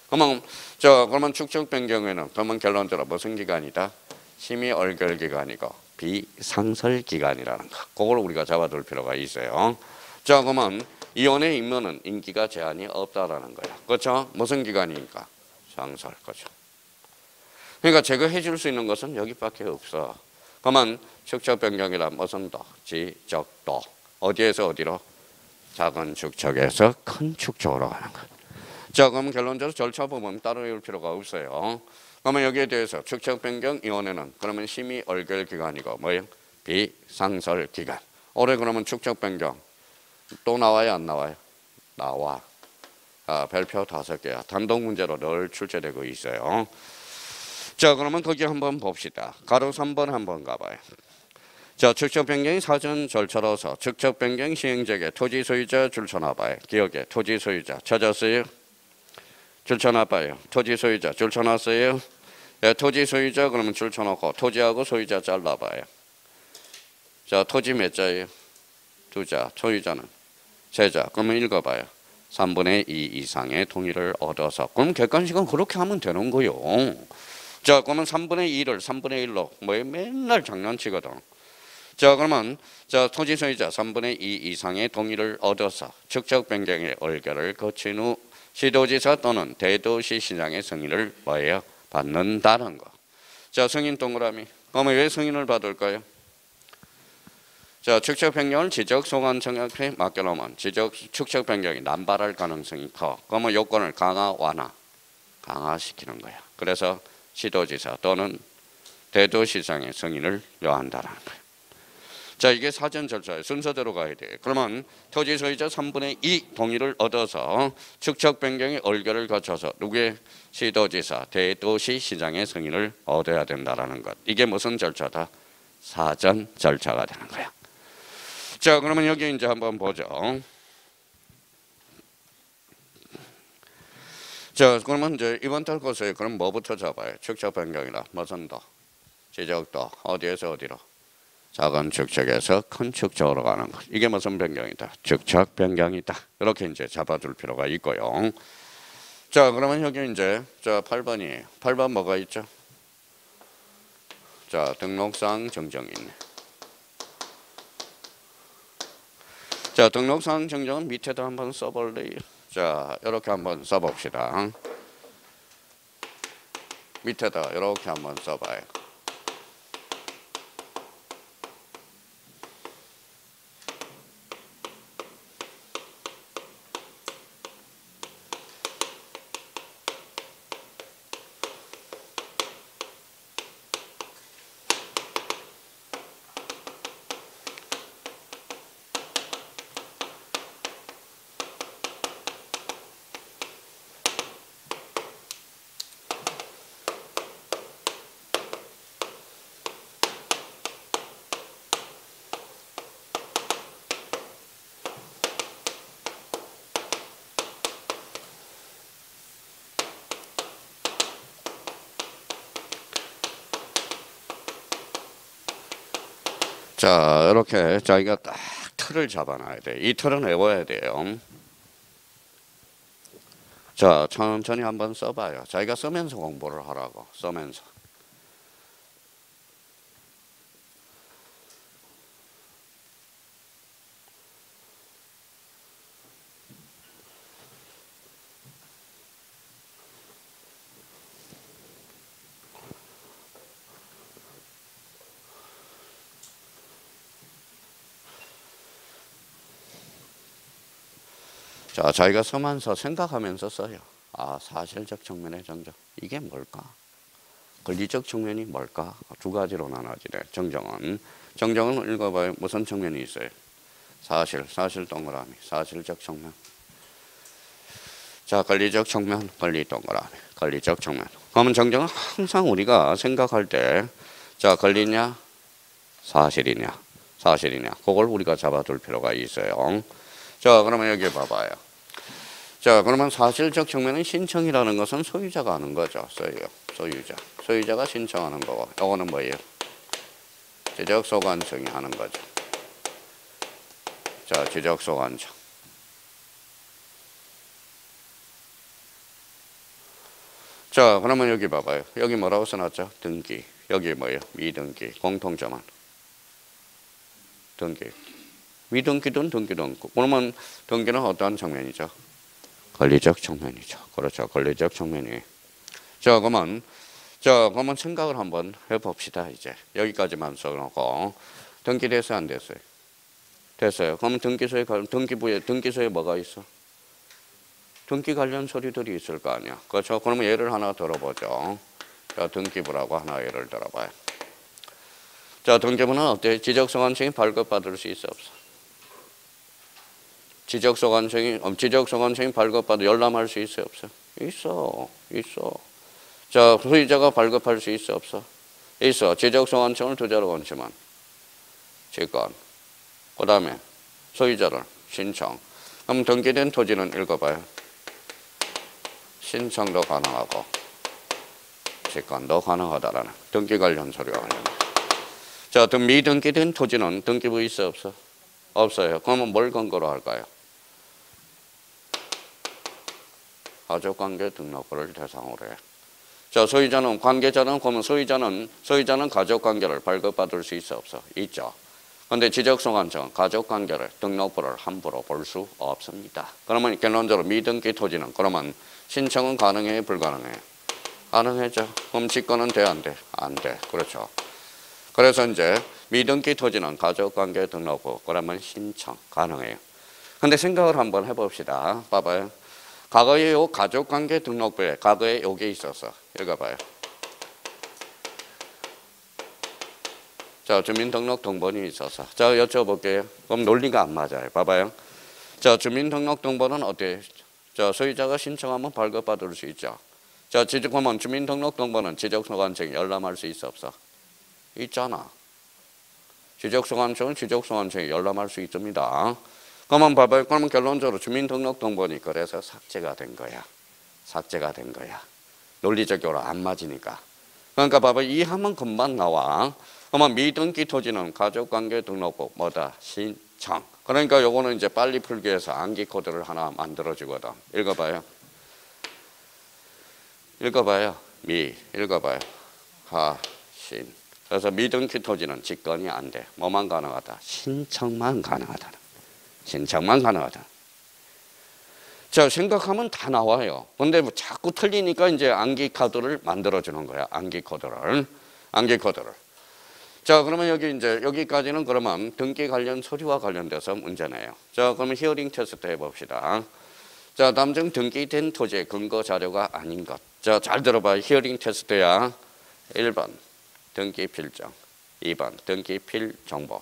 그러면 축적 변경에는 그러면 결론적으로 무슨 기간이다? 심의 얼결 기간이고 비상설 기간이라는 거. 그걸 우리가 잡아둘 필요가 있어요. 자, 그러면 위원회 임명은 임기가 제한이 없다라는 거야. 그렇죠? 무슨 기간이니까? 상설. 그렇죠? 그러니까 제거해 줄 수 있는 것은 여기밖에 없어. 그러면 축적 변경이란 무슨 도? 지적도. 어디에서 어디로? 작은 축적에서 큰 축적으로 가는 것. 자, 그러면 결론적으로 절차 부분 따로 외울 필요가 없어요. 그러면 여기에 대해서 축적 변경 위원회는 그러면 심의 얼결 기간이고 뭐예요? 비상설 기간. 올해 그러면 축적 변경 또 나와요, 안 나와요? 나와. 별표 5개야. 단독 문제로 늘 출제되고 있어요. 자, 그러면 거기 한번 봅시다. 가로 3번 한번 가봐요. 자, 축적 변경이 사전 절차로서 축적 변경 시행자에게 토지 소유자 줄쳐놔봐요. 기억에 토지 소유자 찾았어요? 줄쳐놔봐요. 토지 소유자 줄쳐놨어요? 예, 토지 소유자 그러면 줄쳐놓고 토지하고 소유자 잘라봐요. 자, 토지 몇 자예요? 2자. 소유자는 3자. 그러면 읽어봐요. 3분의 2 이상의 동의를 얻어서. 그럼 객관식은 그렇게 하면 되는 거요. 자, 그러면 3분의 2를 3분의 1로 뭐에 맨날 장난치거든. 자, 그러면 자, 토지 소유자 3분의 2 이상의 동의를 얻어서 축적 변경의 얼결을 거친 후 시도지사 또는 대도시시장의 승인을 뭐예요? 받는다는 거. 자, 승인 동그라미. 그러면 왜 승인을 받을까요? 자, 축적 변경을 지적 소관청약에 맡겨놓으면 축적 변경이 남발할 가능성이 커. 그러면 요건을 강화시키는 거야. 그래서 시도지사 또는 대도시장의 승인을 요한다라는 거야. 자, 이게 사전 절차의 순서대로 가야 돼. 그러면 토지 소유자 3분의 2 동의를 얻어서 축적 변경의 의결을 거쳐서 누구의 시도지사, 대도시시장의 승인을 얻어야 된다라는 것. 이게 무슨 절차다? 사전 절차가 되는 거야. 자, 그러면 여기 이제 한번 보죠. 자, 그러면 이제 이번 달 것에 그럼 뭐부터 잡아요? 축적 변경이라 무슨 도, 지적도 어디에서 어디로? 작은 축적에서 큰 축적으로 가는 것. 이게 무슨 변경이다? 축적 변경이다. 이렇게 이제 잡아둘 필요가 있고요. 자, 그러면 여기 이제 자 8번이에요. 8번 뭐가 있죠? 자, 등록상 정정이 있네. 자, 등록상 정정은 밑에다 한번 써볼래요. 자, 이렇게 한번 써봅시다. 밑에다 이렇게 한번 써봐요. 자, 이렇게 자기가 딱 틀을 잡아놔야 돼. 이 틀은 외워야 돼요. 자, 천천히 한번 써봐요. 자기가 쓰면서 공부를 하라고. 쓰면서. 자, 자기가 쓰면서 생각하면서 써요. 아, 사실적 측면의 정정. 이게 뭘까? 권리적 측면이 뭘까? 두 가지로 나눠지네. 정정은 읽어봐요. 무슨 측면이 있어요? 사실 동그라미. 사실적 측면. 자, 권리적 측면, 권리 동그라미. 권리적 측면. 그러면 정정은 항상 우리가 생각할 때, 자, 권리냐, 사실이냐. 그걸 우리가 잡아둘 필요가 있어요. 자, 그러면 여기 봐봐요. 자, 그러면 사실적 측면은 신청이라는 것은 소유자가 하는 거죠. 소유자가 신청하는 거고, 이거는 뭐예요? 지적소관청이 하는 거죠. 자, 지적소관청. 자, 그러면 여기 봐봐요. 여기 뭐라고 써놨죠? 등기. 여기 뭐예요? 미등기. 공통점은 등기. 미등기든 등기든. 그러면 등기는 어떠한 측면이죠? 권리적 측면이죠. 그렇죠. 권리적 측면이. 자, 그러면 생각을 한번 해봅시다. 이제 여기까지만 써놓고 등기 됐어요, 안 됐어요? 됐어요. 그러면 등기소에 뭐가 있어? 등기 관련 서류들이 있을 거 아니야. 그렇죠. 그러면 예를 하나 들어보죠. 자, 등기부라고 하나 예를 들어봐요. 자, 등기부는 어때? 지적소관청이 발급받을 수 있어, 없어? 지적소관청이 발급받아 열람할 수 있어, 없어? 있어. 자, 소유자가 발급할 수 있어, 없어? 있어. 지적소관청을 투자로 원치만 직권. 그 다음에 소유자를 신청. 그럼 등기된 토지는 읽어봐요. 신청도 가능하고 직권도 가능하다라는 등기 관련 서류가 관련. 자, 미등기된 토지는 등기부 있어, 없어? 없어요. 그러면 뭘 근거로 할까요? 가족관계 등록부를 대상으로 해. 자, 그러면 소유자는 가족관계를 발급받을 수 있어, 없어? 있죠. 그런데 지적소관청은 가족관계를 등록부를 함부로 볼 수 없습니다. 그러면 결론적으로 미등기 토지는 그러면 신청은 가능해요, 불가능해요? 가능해죠. 그럼 직권은 돼, 안 돼? 안 돼. 그렇죠. 그래서 이제 미등기 토지는 가족관계 등록부 그러면 신청 가능해요. 근데 생각을 한번 해봅시다. 봐봐요. 과거에 요 가족관계 등록부에 과거에 요게 있어서 읽어봐요. 자, 주민등록등본이 있어서 자, 여쭤볼게요. 그럼 논리가 안 맞아요. 봐봐요. 자, 주민등록등본은 어때요? 자, 소유자가 신청하면 발급받을 수 있죠. 자, 그러면 주민등록등본은 지적소관청이 열람할 수 있어 없어? 있잖아. 지적소관청은 지적소관청이 열람할 수 있습니다. 그러면 봐봐요. 그러면 결론적으로 주민등록등본이 그래서 삭제가 된 거야. 삭제가 된 거야. 논리적으로 안 맞으니까. 그러니까 봐봐요. 이하면 금방 나와. 그러면 미등기 토지는 가족관계 등록부 뭐다? 신청. 그러니까 요거는 이제 빨리 풀기 위해서 암기 코드를 하나 만들어주거든. 읽어봐요. 읽어봐요. 읽어봐요. 신. 그래서 미등기 토지는 직권이 안 돼. 뭐만 가능하다? 신청만 가능하다. 신청만 가능하다. 자, 생각하면 다 나와요. 근데 뭐 자꾸 틀리니까 이제 암기 카드를 만들어주는 거야. 암기 코드를. 자, 그러면 여기 이제 여기까지는 그러면 등기 관련 서류와 관련돼서 문제네요. 자, 그러면 히어링 테스트 해봅시다. 자, 다음 중 등기된 토지의 근거 자료가 아닌 것. 자, 잘 들어봐. 히어링 테스트야. 1번 등기 필정, 2번 등기 필 정보,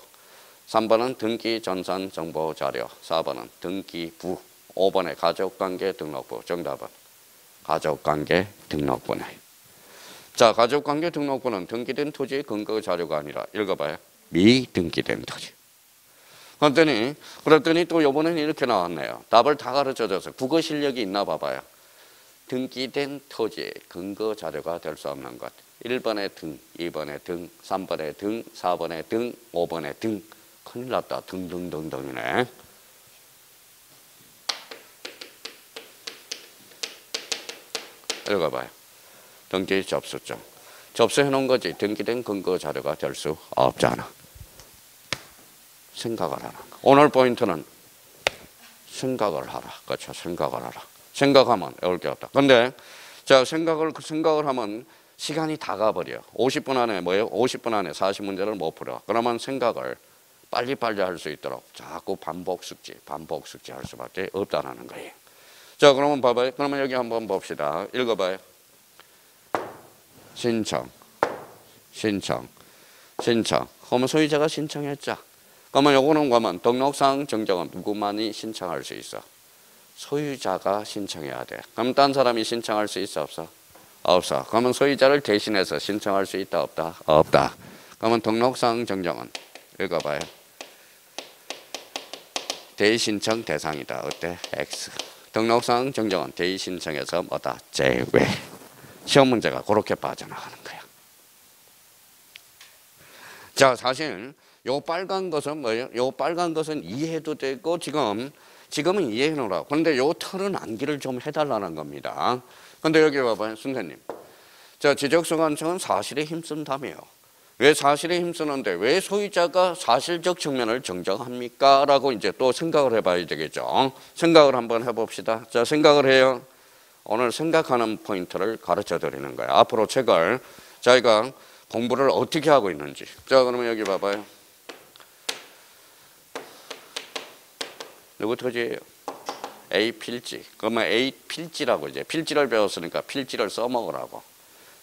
3번은 등기 전산 정보 자료, 4번은 등기부, 5번의 가족관계 등록부. 정답은 가족관계 등록부네. 자, 가족관계 등록부는 등기된 토지의 근거 자료가 아니라 읽어봐요. 미등기된 토지. 그랬더니 또 이번엔 이렇게 나왔네요. 답을 다 가르쳐줘서 국어 실력이 있나 봐봐요. 등기된 토지의 근거 자료가 될 수 없는 것. 1번에 등, 2번에 등, 3번에 등, 4번에 등, 5번에 등. 큰일 났다. 등등등등이네. 읽어봐요. 등기 접수증. 접수해 놓은 거지. 등기된 근거 자료가 될 수 없잖아. 생각을 하라. 오늘 포인트는 생각을 하라. 그렇죠. 생각을 하라. 생각하면 어려울 게 없다. 근데 자, 생각을 하면 시간이 다 가버려. 50분 안에 뭐예요? 50분 안에 40문제를 못 풀어. 그러면 생각을 빨리빨리 할 수 있도록 자꾸 반복 숙지 할 수밖에 없다는 거예요. 자, 그러면 봐봐요. 그러면 여기 한번 봅시다. 읽어봐요. 신청. 그러면 소유자가 신청했죠. 그러면 요거는 그러면 등록상 정정은 누구만이 신청할 수 있어? 소유자가 신청해야 돼. 그럼 딴 사람이 신청할 수 있어 없어? 없어. 그러면 소유자를 대신해서 신청할 수 있다 없다? 없다. 그러면 등록상 정정은 읽어봐요. 대신청 대상이다. 어때? X. 등록상 정정은 대신청에서 뭐다? 제외. 시험 문제가 그렇게 빠져나가는 거야. 자, 사실 요 빨간 것은 뭐예요? 요 빨간 것은 이해해도 되고 지금은 이해해 놓으라고. 그런데 요 털은 암기를 좀 해달라는 겁니다. 근데 여기 봐봐요. 선생님. 자, 지적소관청은 사실에 힘쓴다며요. 왜 사실에 힘쓰는데 왜 소유자가 사실적 측면을 정정합니까? 라고 이제 또 생각을 해봐야 되겠죠. 생각을 한번 해봅시다. 자, 생각을 해요. 오늘 생각하는 포인트를 가르쳐 드리는 거예요. 앞으로 책을 저희가 공부를 어떻게 하고 있는지. 자, 그러면 여기 봐봐요. 누구 토지예요? A 필지. 그러면 A 필지라고 이제 필지를 배웠으니까 필지를 써먹으라고.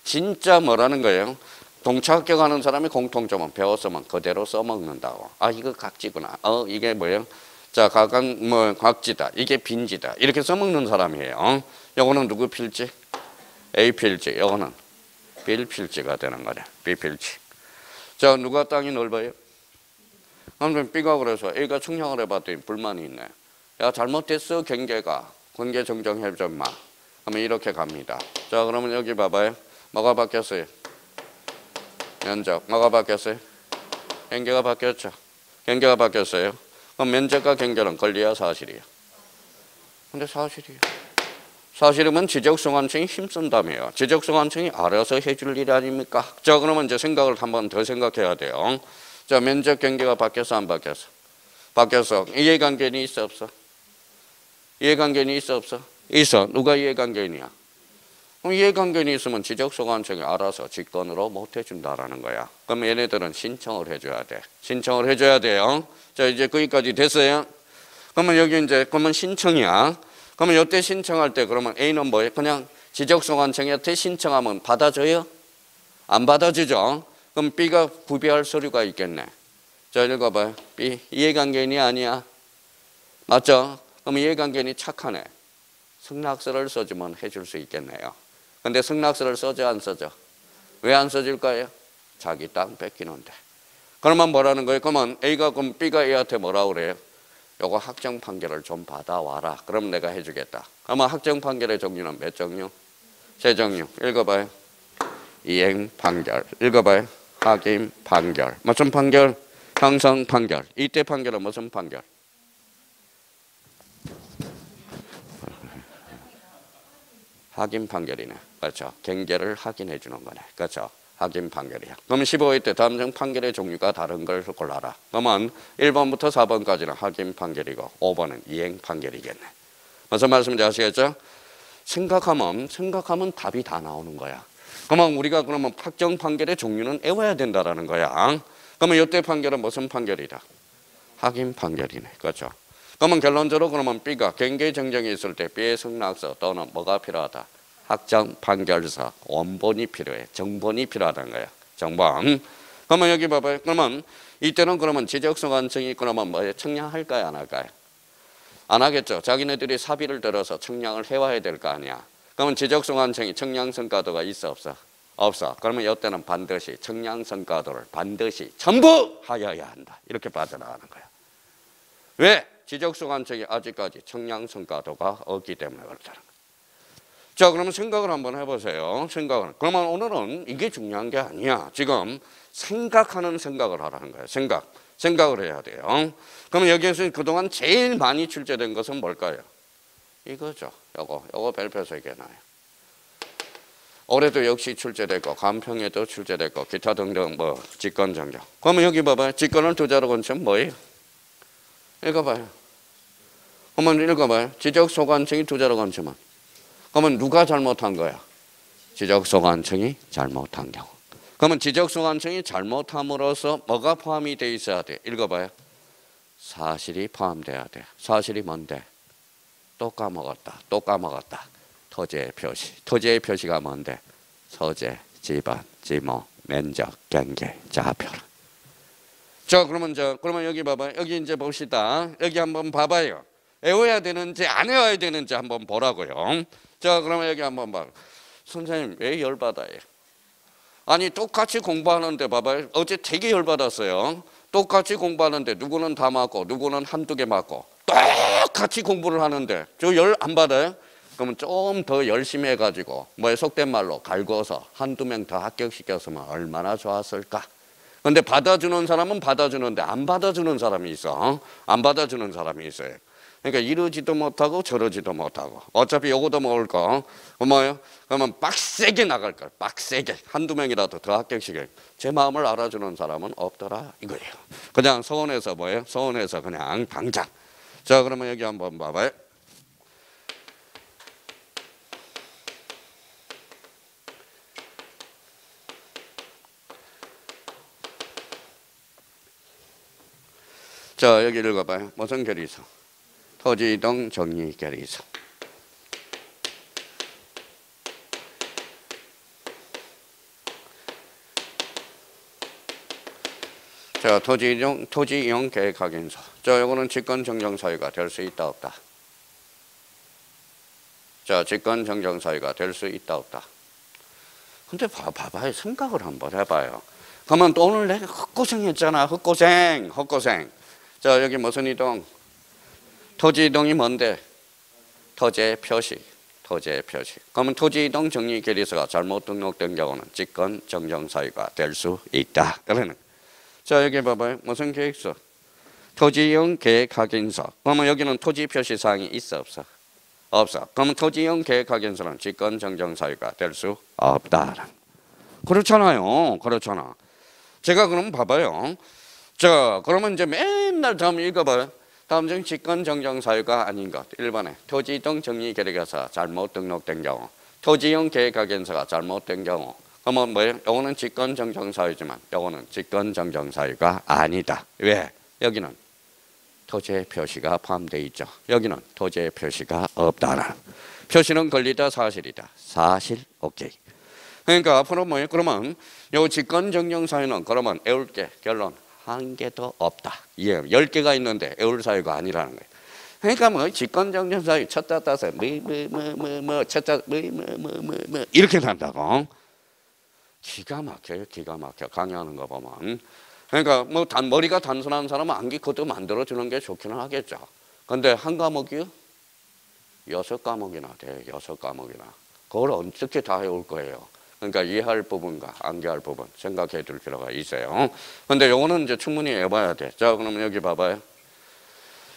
진짜 뭐라는 거예요? 동차 합격하는 사람이 공통점은 배웠으면 그대로 써먹는다고. 아, 이거 각지구나. 이게 뭐예요? 자, 각지다. 이게 빈지다. 이렇게 써먹는 사람이에요. 요거는 누구 필지? A 필지. 요거는 B 필지가 되는 거네. B 필지. 자, 누가 땅이 넓어요? 아무튼 B가 그래서 A가 측량을 해봤더니 불만이 있네. 야, 잘못됐어, 경계가. 경계 정정해 좀 마. 그러면 이렇게 갑니다. 자, 그러면 여기 봐봐요. 뭐가 바뀌었어요? 면적. 뭐가 바뀌었어요? 경계가 바뀌었죠. 경계가 바뀌었어요. 그럼 면적과 경계는 권리야, 사실이야? 근데 사실이에요. 사실이면 지적소관청이 힘쓴다며요. 지적소관청이 알아서 해줄 일 아닙니까? 자, 그러면 이제 생각을 한 번 더 생각해야 돼요. 자, 면적 경계가 바뀌었어, 안 바뀌었어? 바뀌었어. 이해관계는 있어, 없어? 이해관계는 있어, 없어? 있어. 누가 이해관계인이야? 그럼 이해관계인이 있으면 지적소관청이 알아서 직권으로 못 해준다라는 거야. 그럼 얘네들은 신청을 해줘야 돼. 신청을 해줘야 돼요. 자, 이제 거기까지 됐어요. 그러면 여기 이제 그러면 신청이야. 그러면 이때 신청할 때 그러면 A는 뭐예요? 그냥 지적소관청한테 신청하면 받아줘요? 안 받아주죠? 그럼 B가 구비할 서류가 있겠네. 자, 읽어봐요. B, 이해관계인이 아니야. 맞죠? 그럼 이해관계인이 착하네. 승낙서를 써주면 해줄 수 있겠네요. 근데 승낙서를 써줘 안 써줘? 왜 안 써줄 거예요? 자기 땅 뺏기는데. 그러면 뭐라는 거예요? 그러면 A가 그럼 B가 A한테 뭐라고 그래요? 요거 확정 판결을 좀 받아와라. 그럼 내가 해주겠다. 그러면 확정 판결의 종류는 몇 종류? 세 종류. 읽어봐요. 이행 판결. 읽어봐요. 확인 판결. 무슨 판결? 형성 판결. 이때 판결은 무슨 판결? 확인 판결이네. 그렇죠. 경계를 확인해 주는 거네. 그렇죠. 확인 판결이야. 그러면 15회 때 다음 판결의 종류가 다른 걸 골라라. 그러면 1번부터 4번까지는 확인 판결이고 5번은 이행 판결이겠네. 무슨 말씀인지 아시겠죠? 생각하면 답이 다 나오는 거야. 그러면 우리가 그러면 확정 판결의 종류는 외워야 된다라는 거야. 그러면 이때 판결은 무슨 판결이다? 확인 판결이네. 그렇죠. 그러면 결론적으로 그러면 B가 경계 정정이 있을 때 B의 승낙서 또는 뭐가 필요하다? 확정 판결서 원본이 필요해. 정본이 필요하다는 거야. 정본. 그러면 여기 봐봐요. 그러면 이때는 그러면 지적소관청이 그러면 뭐예요? 청량할까요? 안 할까요? 안 하겠죠. 자기네들이 사비를 들어서 청량을 해와야 될 거 아니야. 그러면 지적소관청이 청량성과도가 있어 없어? 없어. 그러면 이때는 반드시 청량성과도를 반드시 전부 하여야 한다. 이렇게 빠져나가는 거야. 왜? 지적소관청이 아직까지 청량성과도가 없기 때문에 그렇다는 거야. 자, 그러면 생각을 한번 해보세요. 생각을. 그러면 오늘은 이게 중요한 게 아니야. 지금 생각하는 생각을 하라는 거예요. 생각을 해야 돼요. 그러면 여기에서 그동안 제일 많이 출제된 것은 뭘까요? 이거죠. 요거 별표서 이게 나요. 올해도 역시 출제됐고 간평에도 출제됐고 기타 등등 뭐 직권정정. 그러면 여기 봐봐요. 직권을 두 자로 건치면 뭐예요? 읽어봐요. 그러면 읽어봐요. 지적소관청이 두 자로 건치면 그러면 누가 잘못한 거야? 지적소관청이 잘못한 경우. 그러면 지적소관청이 잘못함으로써 뭐가 포함이 돼 있어야 돼? 읽어봐요. 사실이 포함돼야 돼. 사실이 뭔데? 또 까먹었다. 토지의 표시. 토지의 표시가 뭔데? 서재, 지번, 지모, 면적, 경계, 좌표. 자, 그러면 여기 봐봐요. 여기 이제 봅시다. 여기 한번 봐봐요. 외워야 되는지 안 외워야 되는지 한번 보라고요. 자, 그러면 여기 한번 봐. 선생님 왜 열받아요? 아니 똑같이 공부하는데 봐봐요. 어제 되게 열받았어요. 똑같이 공부하는데 누구는 다 맞고 누구는 한두 개 맞고 똑같이 공부를 하는데 저 열 안 받아요? 그러면 좀 더 열심히 해가지고 뭐에 속된 말로 갈궈서 한두 명 더 합격시켰으면 얼마나 좋았을까? 근데 받아주는 사람은 받아주는데 안 받아주는 사람이 있어. 안 받아주는 사람이 있어요. 그러니까 이러지도 못하고 저러지도 못하고 어차피 요거도 먹을 거 뭐예요? 그러면 빡세게 나갈 걸. 빡세게 한두 명이라도 더 합격시켜. 제 마음을 알아주는 사람은 없더라 이거예요. 그냥 서원에서 뭐예요? 서원에서 그냥 당장. 자, 그러면 여기 한번 봐봐요. 자, 여기 읽어봐요. 무슨 결의서? 토지이동 정리 결의서. 자, 토지 이용 계획 확인서. 자, 요거는 직권 정정 사유가 될 수 있다 없다. 자, 직권 정정 사유가 될 수 있다 없다. 근데 봐봐요. 생각을 한번 해봐요. 그러면 또 오늘 내가 헛고생했잖아. 헛고생. 자, 여기 무슨 이동? 토지 이동이 뭔데? 토지의 표시. 그러면 토지 이동 정리 결의서가 잘못 등록된 경우는 직권 정정 사유가 될 수 있다. 그러는. 자, 여기 봐봐요. 무슨 계획서? 토지 이용 계획 확인서. 그러면 여기는 토지 표시 사항이 있어 없어? 없어. 그러면 토지 이용 계획 확인서는 직권 정정 사유가 될 수 없다. 그렇잖아요. 제가 그럼 봐봐요. 자, 그러면 이제 맨날 다음 읽어봐요. 다음 중 직권 정정 사유가 아닌 것. 1번에 토지 이동 정리 계획서 잘못 등록된 경우 토지용 계획학연서가 잘못된 경우 그러면 뭐예요? 요거는 직권정정사유지만 요거는 직권정정사유가 아니다. 왜? 여기는 토지의 표시가 포함되어 있죠. 여기는 토지의 표시가 없다는. 표시는 권리다 사실이다. 사실 오케이. 그러니까 앞으로 뭐예요? 그러면 요 직권정정사유는 그러면 애울 게 결론 한 개도 없다. 예, 10개가 있는데 애울 사유가 아니라는 거예요. 그러니까 뭐 직권정정사유 쳤다 따서 쳤다 이렇게 난다고. 기가 막혀요. 기가 막혀. 강의하는 거 보면. 그러니까 뭐 머리가 단순한 사람은 암기 코드 만들어주는 게 좋기는 하겠죠. 근데 한 과목이요? 6과목이나 돼요. 6과목이나. 그걸 어떻게 다 해올 거예요. 그러니까 이해할 부분과 암기할 부분 생각해 둘 필요가 있어요. 근데 요거는 이제 충분히 해봐야 돼. 자, 그러면 여기 봐봐요.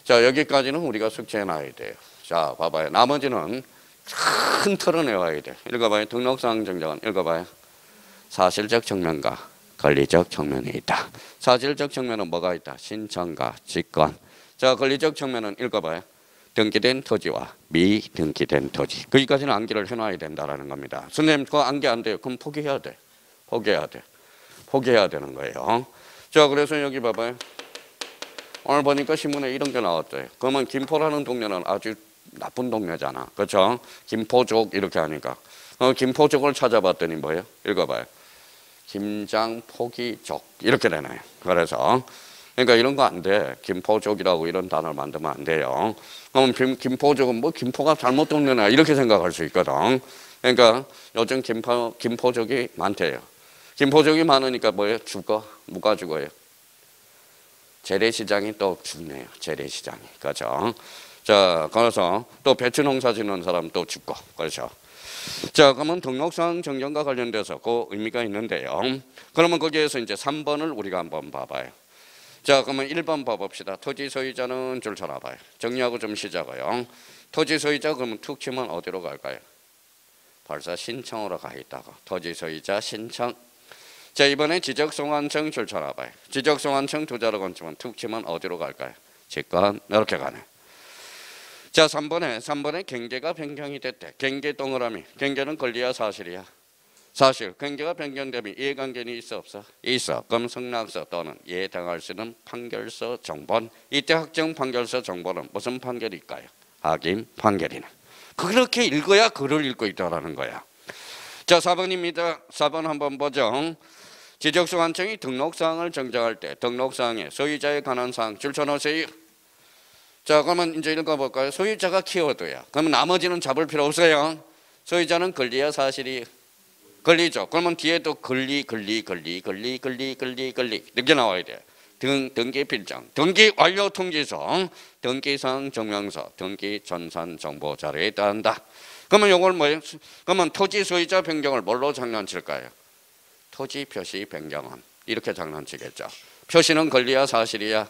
자, 여기까지는 우리가 숙제해 놔야 돼요. 자, 봐봐요. 나머지는 큰 틀은 외워야 돼. 읽어봐요. 등록사항 정정은 읽어봐요. 사실적 측면과 권리적 측면이 있다. 사실적 측면은 뭐가 있다? 신청과 직권. 자, 권리적 측면은 읽어봐요. 등기된 토지와 미등기된 토지. 거기까지는 암기를 해놔야 된다는 겁니다. 선생님 그거 암기 안 돼요. 그럼 포기해야 돼. 포기해야 돼. 포기해야 되는 거예요. 자, 그래서 여기 봐봐요. 오늘 보니까 신문에 이런 게 나왔대요. 그러면 김포라는 동네는 아주 나쁜 동네잖아. 그렇죠? 김포족 이렇게 하니까. 김포족을 찾아봤더니 뭐예요? 읽어봐요. 김장포기족 이렇게 되나요? 그래서 그러니까 이런 거 안 돼. 김포족이라고 이런 단어를 만들면 안 돼요. 그럼 김포족은 뭐 김포가 잘못 동네나 이렇게 생각할 수 있거든. 그러니까 요즘 김포족이 많대요. 김포족이 많으니까 뭐예요? 죽어. 뭐가 죽어요? 재래시장이 또 죽네요. 재래시장이. 그렇죠? 자, 그래서 또 배추 농사 짓는 사람 또 죽고. 그렇죠? 자, 그러면 등록사항 정정과 관련돼서 그 의미가 있는데요. 그러면 거기에서 이제 3번을 우리가 한번 봐봐요. 자, 그러면 1번 봐봅시다. 토지 소유자는 줄 찾아봐요. 정리하고 좀 시작해요. 토지 소유자 그러면 툭 치면 어디로 갈까요? 벌써 신청으로 가 있다고. 토지 소유자 신청. 자, 이번에 지적소관청 줄 찾아봐요. 지적소관청 두 자로 건치면 툭 치면 어디로 갈까요? 직권 이렇게 가네. 자, 3번에 경계가 변경이 됐대. 경계 동그라미. 경계는 권리야 사실이야? 사실. 경계가 변경되면 이해관계는 있어 없어? 있어. 그럼 승낙서 또는 이해당할 수 있는 판결서 정본. 이때 확정 판결서 정본은 무슨 판결일까요? 확인 판결이네. 그렇게 읽어야 글을 읽고 있다는 거야. 자, 4번입니다. 4번 한번 보죠. 지적소관청이 등록사항을 정정할 때 등록사항에 소유자에 관한 사항 줄 쳐놓으세요. 자, 그러면 이제 읽어볼까요? 소유자가 키워드야. 그러면 나머지는 잡을 필요 없어요. 소유자는 권리야 사실이? 권리죠. 그러면 뒤에도 권리 이렇게 나와야 돼. 등기 필정, 등기 완료 통지서, 등기사항 증명서, 등기 전산 정보 자료에 따른다. 그러면 이걸 뭐예요? 그러면 토지 소유자 변경을 뭘로 장난칠까요? 토지 표시 변경은 이렇게 장난치겠죠. 표시는 권리야 사실이야?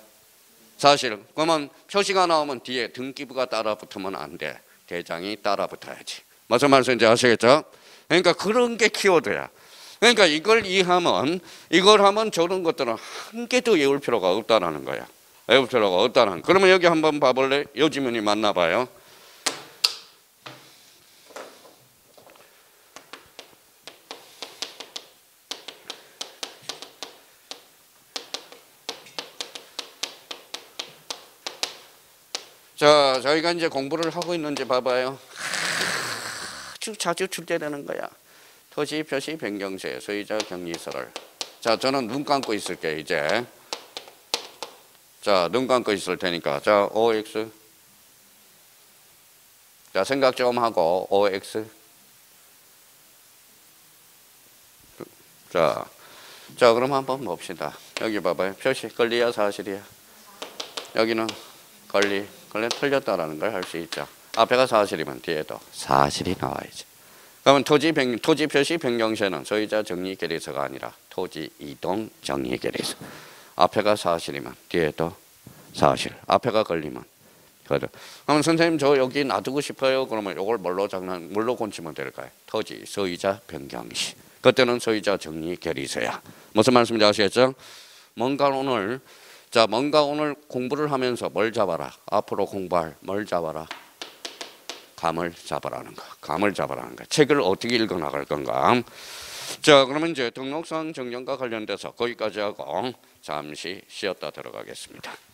사실. 그러면 표시가 나오면 뒤에 등기부가 따라 붙으면 안 돼. 대장이 따라 붙어야지. 무슨 말씀인지 아시겠죠? 그러니까 그런 게 키워드야. 그러니까 이걸 이해하면 이걸 하면 저런 것들은 한 개도 외울 필요가 없다는 거야. 외울 필요가 없다는. 그러면 여기 한번 봐볼래? 요 지문이 맞나 봐요. 자, 저희가 이제 공부를 하고 있는지 봐봐요. 아주 자주 출제되는 거야. 토지 표시 변경세 소유자 격리서를. 자, 저는 눈 감고 있을게요 이제. 자, 눈 감고 있을 테니까. 자, OX. 자, 생각 좀 하고 OX. 자, 그럼 한번 봅시다. 여기 봐봐요. 표시 권리야 사실이야? 여기는 권리는 틀렸다라는 걸 할 수 있죠. 앞에가 사실이면 뒤에도 사실이 나와야지. 그러면 토지 표시 변경세는 소유자 정리 계례서가 아니라 토지 이동 정리 계례서. 앞에가 사실이면 뒤에도 사실. 앞에가 걸리면 그러면 선생님 저 여기 놔두고 싶어요. 그러면 이걸 뭘로 곤치면 될까요? 토지 소유자 변경시. 그때는 소유자 정리 계례서야. 무슨 말씀인지 아시겠죠? 뭔가 오늘 공부를 하면서 뭘 잡아라? 앞으로 공부할 뭘 잡아라? 감을 잡으라는 거. 감을 잡으라는 거. 책을 어떻게 읽어 나갈 건가. 자, 그러면 이제 등록상 정정과 관련돼서 거기까지 하고 잠시 쉬었다 들어가겠습니다.